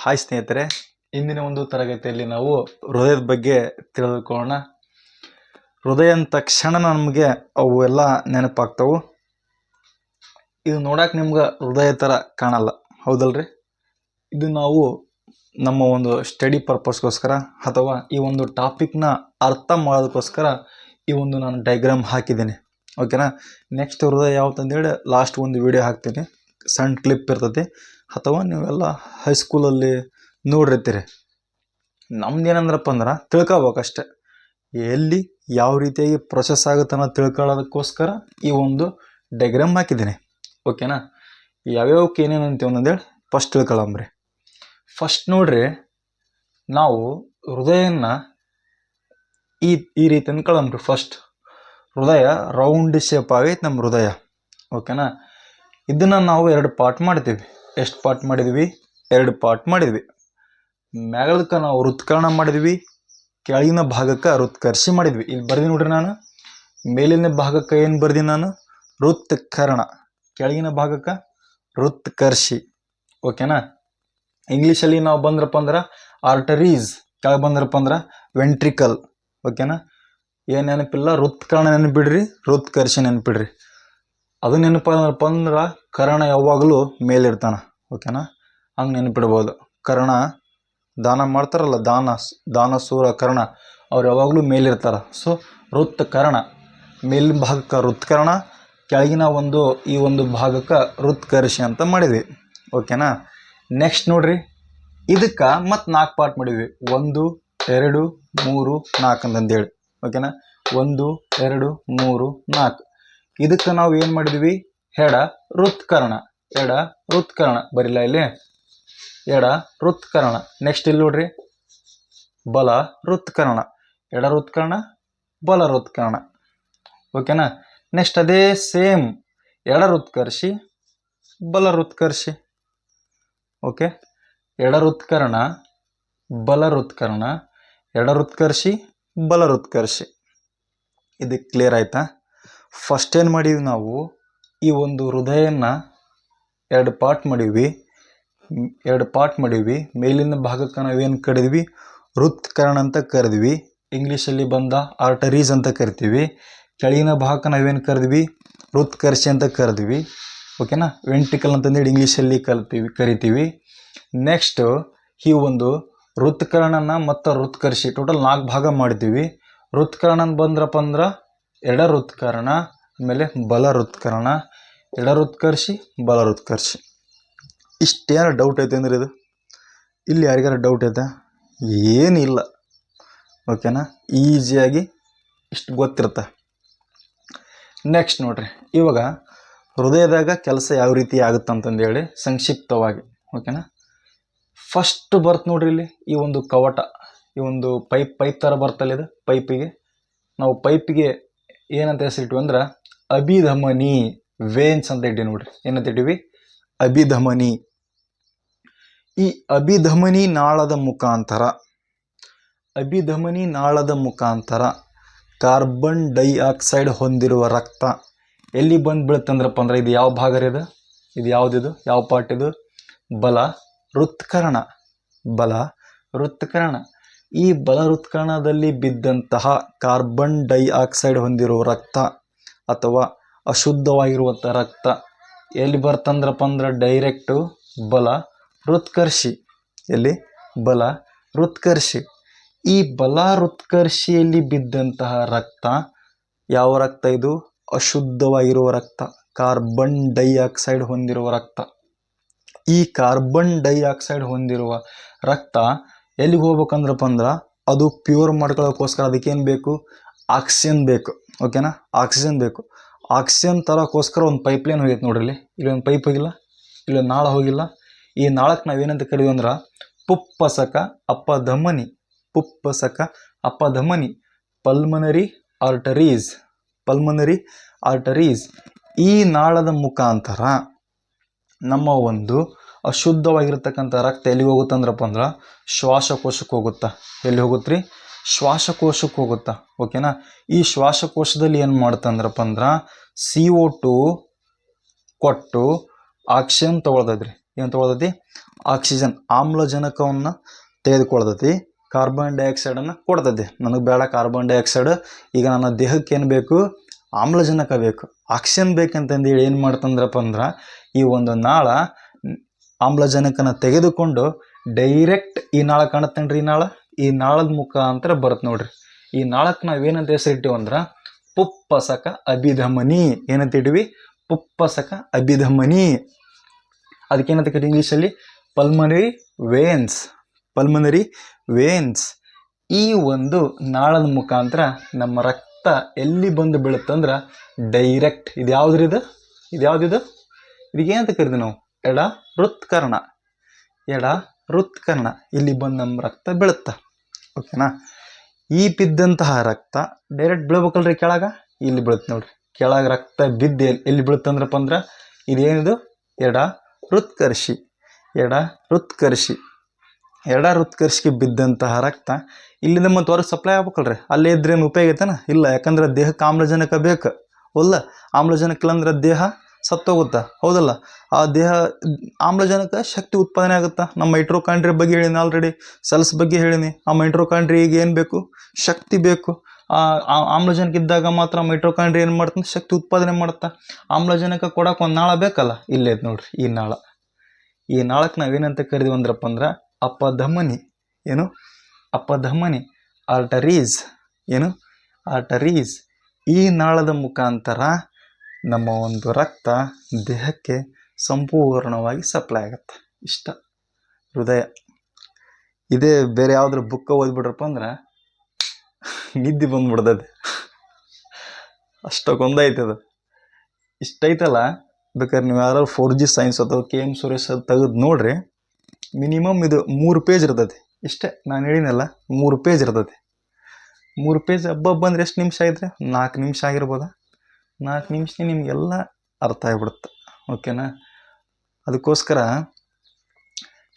Hi ಸ್ನೇಹಿತರೆ, ಇಂದಿನ ಒಂದು ತರಗತಿಯಲ್ಲಿ ನಾವು ಹೃದಯದ ಬಗ್ಗೆ ತಿಳಿದುಕೊಳ್ಳೋಣ. ಹೃದಯ ಅಂದ ತಕ್ಷಣ ನಮಗೆ ಅವು ಎಲ್ಲ ನೆನಪಾಗ್ತಾವು. ಇದು ನೋಡಕ್ಕೆ ನಿಮ್ಗೆ ಹೃದಯ ಥರ ಕಾಣಲ್ಲ, ಹೌದಲ್ರಿ? ಇದು ನಾವು ನಮ್ಮ ಒಂದು ಸ್ಟಡಿ ಪರ್ಪಸ್ಗೋಸ್ಕರ ಅಥವಾ ಈ ಒಂದು ಟಾಪಿಕ್ನ ಅರ್ಥ ಮಾಡೋದಕ್ಕೋಸ್ಕರ ಈ ಒಂದು ನಾನು ಡೈಗ್ರಾಮ್ ಹಾಕಿದ್ದೀನಿ. ಓಕೆನಾ? ನೆಕ್ಸ್ಟ್ ಹೃದಯ ಯಾವತ್ತಂದೇಳಿ ಲಾಸ್ಟ್ ಒಂದು ವಿಡಿಯೋ ಹಾಕ್ತೀನಿ, ಸಣ್ಣ ಕ್ಲಿಪ್ ಇರ್ತದೆ, ಅಥವಾ ನೀವೆಲ್ಲ ಹೈಸ್ಕೂಲಲ್ಲಿ ನೋಡಿರ್ತೀರಿ. ನಮ್ದು ಏನಂದ್ರಪ್ಪ ಅಂದ್ರೆ ತಿಳ್ಕೊಬೇಕಷ್ಟೆ, ಎಲ್ಲಿ ಯಾವ ರೀತಿಯಾಗಿ ಪ್ರೊಸೆಸ್ ಆಗುತ್ತೆ ಅನ್ನೋ ತಿಳ್ಕೊಳ್ಳೋದಕ್ಕೋಸ್ಕರ ಈ ಒಂದು ಡೈಗ್ರಾಮ್ ಹಾಕಿದ್ದೀನಿ. ಓಕೆನಾ? ಯಾವ್ಯಾವಕ್ಕೆ ಏನೇನು ಅಂತೀವಿ ಅಂತಂದೇಳಿ ಫಸ್ಟ್ ತಿಳ್ಕೊಳ್ಳಂಬ್ರಿ. ಫಸ್ಟ್ ನೋಡ್ರಿ, ನಾವು ಹೃದಯನ ಈ ರೀತಿ ಅಂದ್ಕೊಳ್ಳಂಬ್ರಿ. ಫಸ್ಟ್ ಹೃದಯ ರೌಂಡ್ ಶೇಪ್ ಆಗೈತೆ ನಮ್ಮ ಹೃದಯ. ಓಕೆನಾ? ಇದನ್ನು ನಾವು 2 ಪಾರ್ಟ್ ಮಾಡ್ತೀವಿ. ಎಷ್ಟು ಪಾರ್ಟ್ ಮಾಡಿದ್ವಿ? 2 ಪಾರ್ಟ್ ಮಾಡಿದ್ವಿ. ಮ್ಯಾಗದಕ್ಕೆ ನಾವು ಹೃತ್ಕರ್ಣ ಮಾಡಿದ್ವಿ, ಕೆಳಗಿನ ಭಾಗಕ್ಕೆ ಹೃತ್ಕರ್ಷಿ ಮಾಡಿದ್ವಿ. ಇಲ್ಲಿ ಬರ್ದಿ ನೋಡ್ರಿ, ನಾನು ಮೇಲಿನ ಭಾಗಕ್ಕೆ ಏನು ಬರ್ದೀನಿ ನಾನು? ಹೃತ್ಕರ್ಣ. ಕೆಳಗಿನ ಭಾಗಕ್ಕೆ ಹೃತ್ಕರ್ಷಿ. ಓಕೆನಾ? ಇಂಗ್ಲೀಷಲ್ಲಿ ನಾವು ಬಂದ್ರಪ್ಪ ಅಂದ್ರೆ ಆರ್ಟರೀಸ್, ಕೆಳಗೆ ಬಂದ್ರಪ್ಪ ಅಂದ್ರೆ ವೆಂಟ್ರಿಕಲ್. ಓಕೆನಾ? ಏನು ನೆನಪಿಲ್ಲ, ಹೃತ್ಕರ್ಣ ನೆನಪಿಡ್ರಿ, ಹೃತ್ಕರ್ಷಿ ನೆನಪಿಡ್ರಿ. ಅದು ನೆನಪಪ್ಪ ಅಂದ್ರೆ ಕರ್ಣ ಯಾವಾಗಲೂ ಮೇಲಿರ್ತಾನೆ. ಓಕೆನಾ? ಹಂಗೆ ನೆನಪಿಡ್ಬೋದು. ಕರ್ಣ ದಾನ ಮಾಡ್ತಾರಲ್ಲ, ದಾನಶೂರ ಕರ್ಣ, ಅವ್ರು ಯಾವಾಗಲೂ ಮೇಲಿರ್ತಾರೆ. ಸೊ ಹೃತ್ಕರ್ಣ, ಮೇಲಿನ ಭಾಗಕ್ಕೆ ಹೃತ್ಕರ್ಣ, ಕೆಳಗಿನ ಈ ಒಂದು ಭಾಗಕ್ಕೆ ಹೃತ್ಕರ್ಷಿ ಅಂತ ಮಾಡಿದ್ವಿ. ಓಕೆನಾ? ನೆಕ್ಸ್ಟ್ ನೋಡ್ರಿ, ಇದಕ್ಕೆ ಮತ್ತೆ 4 ಪಾರ್ಟ್ ಮಾಡಿದ್ವಿ. 1 2 3 4 ಅಂತಂದೇಳಿ. ಓಕೆನಾ? 1 2 3 4. ಇದಕ್ಕೆ ನಾವು ಏನು ಮಾಡಿದ್ವಿ? ಎಡ ಹೃತ್ಕರ್ಣ, ಎಡ ಹೃತ್ಕರ್ಣ ಬರಿಲ್ಲ ಇಲ್ಲಿ, ಎಡ ಹೃತ್ಕರ್ಣ. ನೆಕ್ಸ್ಟ್ ಇಲ್ಲಿ ನೋಡ್ರಿ, ಬಲ ಹೃತ್ಕರ್ಣ, ಎಡ ಹೃತ್ಕರ್ಣ, ಬಲ ಹೃತ್ಕರ್ಣ. ಓಕೆನಾ? ನೆಕ್ಸ್ಟ್ ಅದೇ ಸೇಮ್ ಎಡ ಹೃತ್ಕರ್ಷಿ, ಬಲ ಹೃತ್ಕರ್ಷಿ. ಓಕೆ? ಎಡ ಹೃತ್ಕರ್ಣ, ಬಲ ಹೃತ್ಕರ್ಣ, ಎಡ ಹೃತ್ಕರ್ಷಿ, ಬಲ ಹೃತ್ಕರ್ಷಿ. ಇದಕ್ಕೆ ಕ್ಲಿಯರ್ ಆಯ್ತಾ? ಫಸ್ಟ್ ಏನು ಮಾಡೀವಿ ನಾವು? ಈ ಒಂದು ಹೃದಯನ 2 ಪಾರ್ಟ್ ಮಾಡೀವಿ. ಮೇಲಿನ ಭಾಗಕ್ಕೆ ನಾವೇನು ಕರೆದ್ವಿ? ಹೃತ್ಕರ್ಣ ಅಂತ ಕರೆದ್ವಿ. ಇಂಗ್ಲೀಷಲ್ಲಿ ಬಂದ ಆರ್ಟರೀಸ್ ಅಂತ ಕರಿತೀವಿ. ಕೆಳಗಿನ ಭಾಗಕ್ಕೆ ನಾವೇನು ಕರೆದ್ವಿ? ಹೃತ್ಕರ್ಷಿ ಅಂತ ಕರೆದ್ವಿ. ಓಕೆನಾ? ವೆಂಟ್ರಿಕಲ್ ಅಂತಂದೇಳಿ ಇಂಗ್ಲೀಷಲ್ಲಿ ಕರಿತೀವಿ. ನೆಕ್ಸ್ಟ್ ಈ ಒಂದು ಹೃತ್ಕರ್ಣನ ಮತ್ತು ಹೃತ್ಕರ್ಷಿ ಟೋಟಲ್ 4 ಭಾಗ ಮಾಡ್ತೀವಿ. ಹೃತ್ಕರ್ಣನ ಬಂದ್ರಪ್ಪ ಅಂದ್ರೆ ಎಡ ಹೃತ್ಕರ್ಣ, ಆಮೇಲೆ ಬಲ ಹೃತ್ಕರ್ಣ, ಎಡ ಹೃತ್ಕರ್ಷಿ, ಬಲ ಹೃತ್ಕರ್ಷಿ. ಇಷ್ಟೇನು ಡೌಟ್ ಐತೆ ಅಂದ್ರೆ ಇಲ್ಲಿ ಯಾರಿಗಾರ ಡೌಟ್ ಐತೆ? ಏನಿಲ್ಲ. ಓಕೆನಾ? ಈಸಿಯಾಗಿ ಇಷ್ಟು ಗೊತ್ತಿರುತ್ತೆ. ನೆಕ್ಸ್ಟ್ ನೋಡ್ರಿ, ಇವಾಗ ಹೃದಯದಾಗ ಕೆಲಸ ಯಾವ ರೀತಿ ಆಗುತ್ತೆ ಅಂತಂದೇಳಿ ಸಂಕ್ಷಿಪ್ತವಾಗಿ. ಓಕೆನಾ? ಫಸ್ಟ್ ಬರ್ತ್ ನೋಡ್ರಿ, ಇಲ್ಲಿ ಈ ಒಂದು ಕವಟ, ಈ ಒಂದು ಪೈಪ್ ಥರ ಬರ್ತಲ್ಲ, ಇದು ಪೈಪಿಗೆ ನಾವು ಏನಂತ ಹೆಸರಿಟ್ವಿ ಅಂದ್ರೆ ಅಭಿಧಮನಿ, ವೇನ್ಸ್ ಅಂತ ಇಟ್ಟಿವಿ. ನೋಡ್ರಿ, ಏನಂತ ಇಟ್ಟಿವಿ? ಅಭಿಧಮನಿ. ಈ ಅಭಿಧಮನಿ ನಾಳದ ಮುಖಾಂತರ ಕಾರ್ಬನ್ ಡೈಆಕ್ಸೈಡ್ ಹೊಂದಿರುವ ರಕ್ತ ಎಲ್ಲಿ ಬಂದು ಬೀಳುತ್ತಂದ್ರಪ್ಪ ಅಂದ್ರೆ, ಇದು ಯಾವ ಭಾಗ ರೀ? ಇದು ಯಾವುದಿದು? ಯಾವ ಪಾರ್ಟ್ ಇದು? ಬಲ ಹೃತ್ಕರ್ಣ. ಬಲ ಹೃತ್ಕರ್ಣ. ಈ ಬಲ ಹೃತ್ಕರ್ಣದಲ್ಲಿ ಬಿದ್ದಂತಹ ಕಾರ್ಬನ್ ಡೈಆಕ್ಸೈಡ್ ಹೊಂದಿರುವ ರಕ್ತ ಅಥವಾ ಅಶುದ್ಧವಾಗಿರುವಂಥ ರಕ್ತ ಎಲ್ಲಿ ಬರ್ತಂದ್ರಪ್ಪ ಅಂದ್ರೆ ಡೈರೆಕ್ಟು ಬಲ ಹೃತ್ಕರ್ಷಿ. ಎಲ್ಲಿ? ಬಲ ಹೃತ್ಕರ್ಷಿ. ಈ ಬಲ ಹೃತ್ಕರ್ಷಿಯಲ್ಲಿ ಬಿದ್ದಂತಹ ರಕ್ತ ಯಾವ ರಕ್ತ ಇದು? ಅಶುದ್ಧವಾಗಿರುವ ರಕ್ತ, ಕಾರ್ಬನ್ ಡೈಆಕ್ಸೈಡ್ ಹೊಂದಿರುವ ರಕ್ತ. ಈ ಕಾರ್ಬನ್ ಡೈಆಕ್ಸೈಡ್ ಹೊಂದಿರುವ ರಕ್ತ ಎಲ್ಲಿಗೆ ಹೋಗ್ಬೇಕಂದ್ರಪ್ಪ ಅಂದ್ರೆ, ಅದು ಪ್ಯೂರ್ ಮಾಡ್ಕೊಳ್ಳೋಕ್ಕೋಸ್ಕರ ಅದಕ್ಕೇನು ಬೇಕು? ಆಕ್ಸಿಜನ್ ಬೇಕು. ಓಕೆನಾ? ಆಕ್ಸಿಜನ್ ಬೇಕು. ಆಕ್ಸಿಜನ್ ತರೋಕ್ಕೋಸ್ಕರ ಒಂದು ಪೈಪ್ಲೈನ್ ಹೋಗೈತೆ ನೋಡ್ರಿ. ಇಲ್ಲಿ ಒಂದು ಪೈಪ್ ಹೋಗಿಲ್ಲ, ಇಲ್ಲೊಂದು ನಾಳ ಹೋಗಿಲ್ಲ. ಈ ನಾಳಕ್ಕೆ ನಾವೇನಂತ ಕರೀತೀವಿ ಅಂದ್ರೆ ಪುಪ್ಪಸಕ ಅಪಧಮನಿ. ಪುಪ್ಪಸಕ ಅಪಧಮನಿ, ಪಲ್ಮನರಿ ಆರ್ಟರೀಸ್. ಈ ನಾಳದ ಮುಖಾಂತರ ನಮ್ಮ ಒಂದು ಅಶುದ್ಧವಾಗಿರ್ತಕ್ಕಂಥ ರಕ್ತ ಎಲ್ಲಿಗೆ ಹೋಗುತ್ತಂದ್ರಪ್ಪ ಅಂದ್ರೆ ಶ್ವಾಸಕೋಶಕ್ಕೆ ಹೋಗುತ್ತಾ. ಎಲ್ಲಿ ಹೋಗುತ್ತೆ? ಶ್ವಾಸಕೋಶಕ್ಕೆ ಹೋಗುತ್ತಾ. ಓಕೆನಾ? ಈ ಶ್ವಾಸಕೋಶದಲ್ಲಿ ಏನು ಮಾಡ್ತಂದ್ರಪ್ಪ ಅಂದ್ರೆ CO2 ಕೊಟ್ಟು ಆಕ್ಸಿಜನ್ ತೊಗೊಳ್ತದ್ರಿ. ಏನು ತೊಗೊಳ್ತೈತಿ, ಆಕ್ಸಿಜನ್ ಆಮ್ಲಜನಕವನ್ನು ತೆಗೆದುಕೊಳ್ತೈತಿ, ಕಾರ್ಬನ್ ಡೈಆಕ್ಸೈಡನ್ನು ಕೊಡ್ತೈತಿ. ನನಗೆ ಬೇಡ ಕಾರ್ಬನ್ ಡೈಆಕ್ಸೈಡ್, ಈಗ ನನ್ನ ದೇಹಕ್ಕೆ ಏನು ಬೇಕು, ಆಮ್ಲಜನಕ ಬೇಕು, ಆಕ್ಸಿಜನ್ ಬೇಕಂತಂದೇಳಿ ಏನು ಮಾಡ್ತಂದ್ರಪ್ಪ ಅಂದ್ರೆ ಈ ಒಂದು ನಾಳ ಆಮ್ಲಜನಕನ ತೆಗೆದುಕೊಂಡು ಡೈರೆಕ್ಟ್ ಈ ನಾಳ ಕಾಣತ್ತೇನ್ರಿ, ಈ ನಾಳದ ಮುಖಾಂತರ ಬರುತ್ತೆ ನೋಡ್ರಿ. ಈ ನಾಳಕ್ಕೆ ನಾವೇನಂತ ಹೆಸರಿಟ್ಟಿವಂದ್ರೆ ಪುಪ್ಪಸಕ ಅಭಿಧಮನಿ. ಏನಂತಿಟ್ಟಿವಿ, ಪುಪ್ಪಸಕ ಅಭಿಧಮನಿ. ಅದಕ್ಕೇನಂತ ಕರೀತೀವಿ ಇಂಗ್ಲೀಷಲ್ಲಿ ಪಲ್ಮನರಿ ವೇನ್ಸ್. Pulmonary veins. ಈ ಒಂದು ನಾಳದ ಮುಖಾಂತರ ನಮ್ಮ ರಕ್ತ ಎಲ್ಲಿ ಬಂದು ಬೀಳುತ್ತಂದ್ರೆ ಡೈರೆಕ್ಟ್ ಇದು ಯಾವುದ್ರಿದು, ಇದಕ್ಕೇನಂತ ಕರಿತೀವಿ ನಾವು, ಎಡ ಹೃತ್ಕರ್ಣ. ಇಲ್ಲಿ ಬಂದು ನಮ್ಮ ರಕ್ತ ಬೀಳುತ್ತೆ. ಓಕೆನಾ. ಈ ಬಿದ್ದಂತಹ ರಕ್ತ ಡೈರೆಕ್ಟ್ ಬೀಳ್ಬೇಕಲ್ರಿ ಕೆಳಗ, ಇಲ್ಲಿ ಬೀಳುತ್ತೆ ನೋಡ್ರಿ. ಕೆಳಗೆ ರಕ್ತ ಬಿದ್ದು ಎಲ್ಲಿ ಬೀಳುತ್ತಂದ್ರಪ್ಪ ಅಂದ್ರೆ ಇದೇನಿದು ಎಡ ಹೃತ್ಕರ್ಷಿಗೆ ಬಿದ್ದಂತಹ ರಕ್ತ ಇಲ್ಲಿಂದ ಮತ್ತೆ ಹೊರಗೆ ಸಪ್ಲೈ ಆಗ್ಬೇಕಲ್ರಿ. ಅಲ್ಲೇ ಇದ್ರೇನು ಉಪಯೋಗ ಐತೆನ, ಇಲ್ಲ. ಯಾಕಂದ್ರೆ ದೇಹಕ್ಕೆ ಆಮ್ಲಜನಕ ಬೇಕು, ಅಲ್ಲ. ಆಮ್ಲಜನಕ ಇಲ್ಲಂದ್ರೆ ದೇಹ ಸತ್ತೋಗುತ್ತಾ, ಹೌದಲ್ಲ. ಆ ದೇಹ ಆಮ್ಲಜನಕ ಶಕ್ತಿ ಉತ್ಪಾದನೆ ಆಗುತ್ತಾ. ನಮ್ಮ ಮೈಟ್ರೋಕಾಂಡ್ರಿಯ ಬಗ್ಗೆ ಹೇಳಿನಿ ಆಲ್ರೆಡಿ, ಸೆಲ್ಸ್ ಬಗ್ಗೆ ಹೇಳಿನಿ. ಆ ಮೈಟ್ರೋಕಾಂಡ್ರಿಯಾಗೆ ಏನು ಬೇಕು, ಶಕ್ತಿ ಬೇಕು. ಆಮ್ಲಜನಕ ಇದ್ದಾಗ ಮಾತ್ರ ಮೈಟ್ರೋಕಾಂಡ್ರಿಯ ಏನು ಮಾಡ್ತಂದ್ರೆ ಶಕ್ತಿ ಉತ್ಪಾದನೆ ಮಾಡುತ್ತಾ. ಆಮ್ಲಜನಕ ಕೊಡೋಕೆ ಒಂದು ನಾಳ ಬೇಕಲ್ಲ, ಇಲ್ಲೇ ಐತೆ ನೋಡ್ರಿ ಈ ನಾಳ. ಈ ನಾಳಕ್ಕೆ ನಾವೇನಂತ ಕರಿದೀವಿ ಅಂದ್ರಪ್ಪ ಅಂದ್ರೆ ಅಪಧಮನಿ. ಏನು, ಅಪಧಮನಿ, ಆರ್ಟರೀಸ್. ಏನು, ಆರ್ಟರೀಸ್. ಈ ನಾಳದ ಮುಖಾಂತರ ನಮ್ಮ ಒಂದು ರಕ್ತ ದೇಹಕ್ಕೆ ಸಂಪೂರ್ಣವಾಗಿ ಸಪ್ಲೈ ಆಗುತ್ತೆ. ಇಷ್ಟ ಹೃದಯ. ಇದೇ ಬೇರೆ ಯಾವ್ದ್ರ ಬುಕ್ಕ ಓದ್ಬಿಟ್ರಪ್ಪ ಅಂದ್ರೆ ನಿದ್ದೆ ಬಂದ್ಬಿಡ್ತದೆ. ಅಷ್ಟಕ್ಕೊಂದೈತದ. ಇಷ್ಟೈತಲ್ಲ, ಬೇಕಾದ್ರೆ ನೀವು ಯಾರು 4G ಸೈನ್ಸ್ ಅಥವಾ KM ಸುರೇಶ್ ತೆಗೆದು ನೋಡ್ರಿ. ಮಿನಿಮಮ್ ಇದು 3 ಪೇಜ್ ಇರ್ತದೆ. ಇಷ್ಟೇ ನಾನು ಹೇಳಿನಲ್ಲ, 3 ಪೇಜ್ ಇರ್ತದೆ. 3 ಪೇಜ್ ಹಬ್ಬ ಅಂದ್ರೆ ಎಷ್ಟು ನಿಮಿಷ ಆಗಿದ್ರೆ 4 ನಿಮಿಷ ಆಗಿರ್ಬೋದಾ. 4 ನಿಮಿಷ ನಿಮಗೆಲ್ಲ ಅರ್ಥ ಆಗಿಬಿಡುತ್ತೆ. ಓಕೆನಾ. ಅದಕ್ಕೋಸ್ಕರ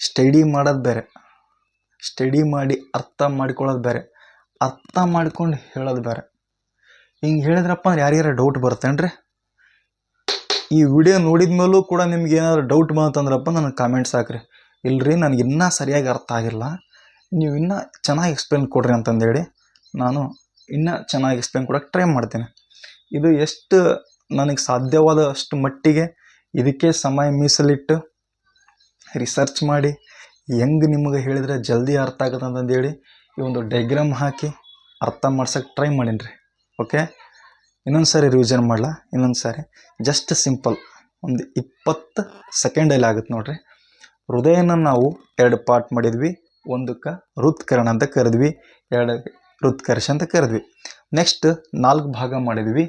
ಸ್ಟಡಿ ಮಾಡೋದು ಬೇರೆ, ಸ್ಟಡಿ ಮಾಡಿ ಅರ್ಥ ಮಾಡ್ಕೊಳ್ಳೋದು ಬೇರೆ, ಅರ್ಥ ಮಾಡ್ಕೊಂಡು ಹೇಳೋದು ಬೇರೆ. ಹಿಂಗೆ ಹೇಳಿದ್ರಪ್ಪ ಅಂದ್ರೆ ಯಾರ್ಯಾರ ಡೌಟ್ ಬರ್ತೇನ್ರಿ. ಈ ವಿಡಿಯೋ ನೋಡಿದ ಮೇಲೂ ಕೂಡ ನಿಮ್ಗೆ ಏನಾದ್ರು ಡೌಟ್ ಬಂತಂದ್ರಪ್ಪ ನನಗೆ ಕಾಮೆಂಟ್ಸ್ ಹಾಕ್ರಿ. ಇಲ್ರಿ ನನಗೆ ಇನ್ನೂ ಸರಿಯಾಗಿ ಅರ್ಥ ಆಗಿಲ್ಲ, ನೀವು ಇನ್ನೂ ಚೆನ್ನಾಗಿ ಎಕ್ಸ್ಪ್ಲೇನ್ ಕೊಡ್ರಿ ಅಂತಂದೇಳಿ ನಾನು ಇನ್ನೂ ಚೆನ್ನಾಗಿ ಎಕ್ಸ್ಪ್ಲೇನ್ ಕೊಡೋಕ್ಕೆ ಟ್ರೈ ಮಾಡ್ತೀನಿ. ಇದು ಎಷ್ಟು ನನಗೆ ಸಾಧ್ಯವಾದ ಅಷ್ಟು ಮಟ್ಟಿಗೆ ಇದಕ್ಕೆ ಸಮಯ ಮೀಸಲಿಟ್ಟು ರಿಸರ್ಚ್ ಮಾಡಿ ಹೆಂಗೆ ನಿಮಗೆ ಹೇಳಿದ್ರೆ ಜಲ್ದಿ ಅರ್ಥ ಆಗುತ್ತೆ ಅಂತಂದೇಳಿ ಈ ಒಂದು ಡೈಗ್ರಾಮ್ ಹಾಕಿ ಅರ್ಥ ಮಾಡ್ಸೋಕ್ಕೆ ಟ್ರೈ ಮಾಡೀನಿ ರೀ. ಓಕೆ. ಇನ್ನೊಂದು ಸಾರಿ ರಿವಿಷನ್ ಮಾಡಲಾ, ಇನ್ನೊಂದು ಸಾರಿ ಜಸ್ಟ್ ಸಿಂಪಲ್ ಒಂದು 20 ಸೆಕೆಂಡಲ್ಲಿ ಆಗುತ್ತೆ ನೋಡ್ರಿ. ಹೃದಯನ ನಾವು 2 ಪಾರ್ಟ್ ಮಾಡಿದ್ವಿ. ಒಂದಕ್ಕೆ ಹೃತ್ಕರ್ಣ ಅಂತ ಕರೆದ್ವಿ, 2 ಹೃತ್ಕರ್ಷ ಅಂತ ಕರೆದ್ವಿ. ನೆಕ್ಸ್ಟ್ 4 ಭಾಗ ಮಾಡಿದ್ವಿ.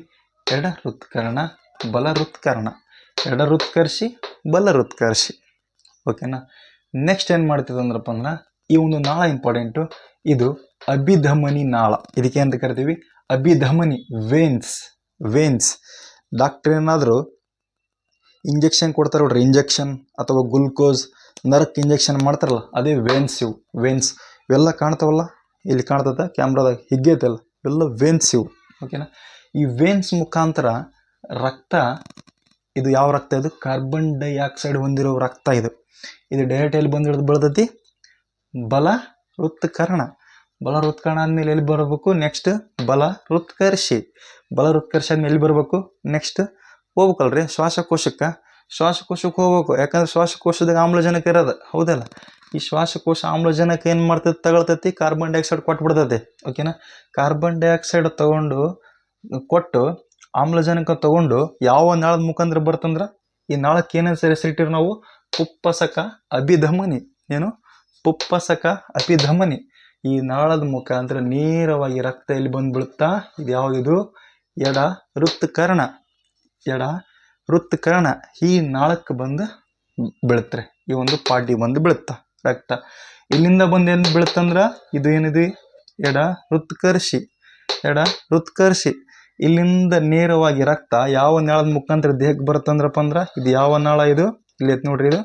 ಎಡ ಹೃತ್ಕರ್ಣ, ಬಲ ಹೃತ್ಕರ್ಣ, ಎಡ ಹೃತ್ಕರ್ಷಿ, ಬಲ ಹೃತ್ಕರ್ಷಿ. ಓಕೆನಾ. ನೆಕ್ಸ್ಟ್ ಏನು ಮಾಡ್ತಿದ್ವಿ ಅಂದ್ರಪ್ಪ ಅಂದ್ರೆ ಈ ಒಂದು ನಾಳ ಇಂಪಾರ್ಟೆಂಟು. ಇದು ಅಭಿಧಮನಿ ನಾಳ. ಇದಕ್ಕೆ ಅಂತ ಕರಿತೀವಿ ಅಭಿಧಮನಿ, ವೇನ್ಸ್. ಡಾಕ್ಟರ್ ಏನಾದರೂ ಇಂಜೆಕ್ಷನ್ ಕೊಡ್ತಾರೆ ನೋಡ್ರಿ, ಇಂಜೆಕ್ಷನ್ ಅಥವಾ ಗ್ಲುಕೋಸ್ ನರಕ್ಕೆ ಇಂಜೆಕ್ಷನ್ ಮಾಡ್ತಾರಲ್ಲ, ಅದೇ ವೇನ್ಸ್. ವೇನ್ಸ್ ಇವೆಲ್ಲ ಕಾಣ್ತಾವಲ್ಲ, ಇಲ್ಲಿ ಕಾಣ್ತದೆ ಕ್ಯಾಮ್ರಾದಾಗ ಹಿಗ್ಗೈತಲ್ಲ, ಇವೆಲ್ಲ ವೇನ್ಸ್ ಇವು. ಓಕೆನಾ. ಈ ವೇನ್ಸ್ ಮುಖಾಂತರ ರಕ್ತ, ಇದು ಯಾವ ರಕ್ತ, ಇದು ಕಾರ್ಬನ್ ಡೈಆಕ್ಸೈಡ್ ಹೊಂದಿರೋ ರಕ್ತ. ಇದು ಡೈರೆಕ್ಟ್ ಎಲ್ಲಿ ಬಂದು ಬೆಳೆದೈತಿ, ಬಲ ಹೃತ್ಕರ್ಣ. ಬಲ ಹೃತ್ಕರ್ಣ ಆದಮೇಲೆ ಎಲ್ಲಿ ಬರಬೇಕು, ನೆಕ್ಸ್ಟ್ ಬಲ ಹೃತ್ಕರ್ಷಿ. ಬಲ ಹೃತ್ಕರ್ಷಿ ಆದ್ಮೇಲೆ ಎಲ್ಲಿ ಬರಬೇಕು, ನೆಕ್ಸ್ಟ್ ಹೋಗ್ಬೇಕಲ್ರಿ ಶ್ವಾಸಕೋಶಕ್ಕೆ ಹೋಗ್ಬೇಕು. ಯಾಕಂದ್ರೆ ಶ್ವಾಸಕೋಶದಾಗ ಆಮ್ಲಜನಕ ಇರೋದು, ಹೌದಲ್ಲ. ಈ ಶ್ವಾಸಕೋಶ ಆಮ್ಲಜನಕ ಏನು ಮಾಡ್ತೈತಿ, ತಗೊಳ್ತೈತಿ, ಕಾರ್ಬನ್ ಡೈಆಕ್ಸೈಡ್ ಕೊಟ್ಬಿಡ್ತೈತಿ. ಓಕೆನಾ. ಕಾರ್ಬನ್ ಡೈಆಕ್ಸೈಡ್ ಕೊಟ್ಟು ಆಮ್ಲಜನಕ ತಗೊಂಡು ಯಾವ ನಾಳದ ಮುಖಾಂತರ ಬರ್ತಂದ್ರೆ ಈ ನಾಳಕ್ಕೆ ಏನೇನು ಹೆಸರಿಟ್ಟಿರಿ ನಾವು, ಪುಪ್ಪಸಕ ಅಭಿಧಮನಿ. ಏನು, ಪುಪ್ಪಸಕ ಅಭಿಧಮನಿ. ಈ ನಾಳದ ಮುಖಾಂತರ ನೇರವಾಗಿ ರಕ್ತ ಎಲ್ಲಿ ಬಂದು ಬೀಳುತ್ತಾ, ಇದು ಯಾವುದಿದು, ಎಡ ಹೃತ್ಕರ್ಣ. ಈ ನಾಳಕ್ಕೆ ಬಂದು ಬೀಳುತ್ತೆ. ಈ ಒಂದು ಪಾರ್ಟಿ ಬಂದು ಬೀಳುತ್ತಾ ರಕ್ತ. ಇಲ್ಲಿಂದ ಬಂದು ಏನು ಬೀಳುತ್ತಂದ್ರೆ ಇದು ಏನಿದೆ, ಎಡ ಹೃತ್ಕರ್ಷಿ. ಇಲ್ಲಿಂದ ನೇರವಾಗಿ ರಕ್ತ ಯಾವ ನಾಳದ ಮುಖಾಂತರ ದೇಹಕ್ಕೆ ಬರುತ್ತಂದ್ರಪ್ಪ ಅಂದ್ರೆ ಇದು ಯಾವ ನಾಳ, ಇದು ಇಲ್ಲಿ ಐತೆ ನೋಡ್ರಿ, ಇದು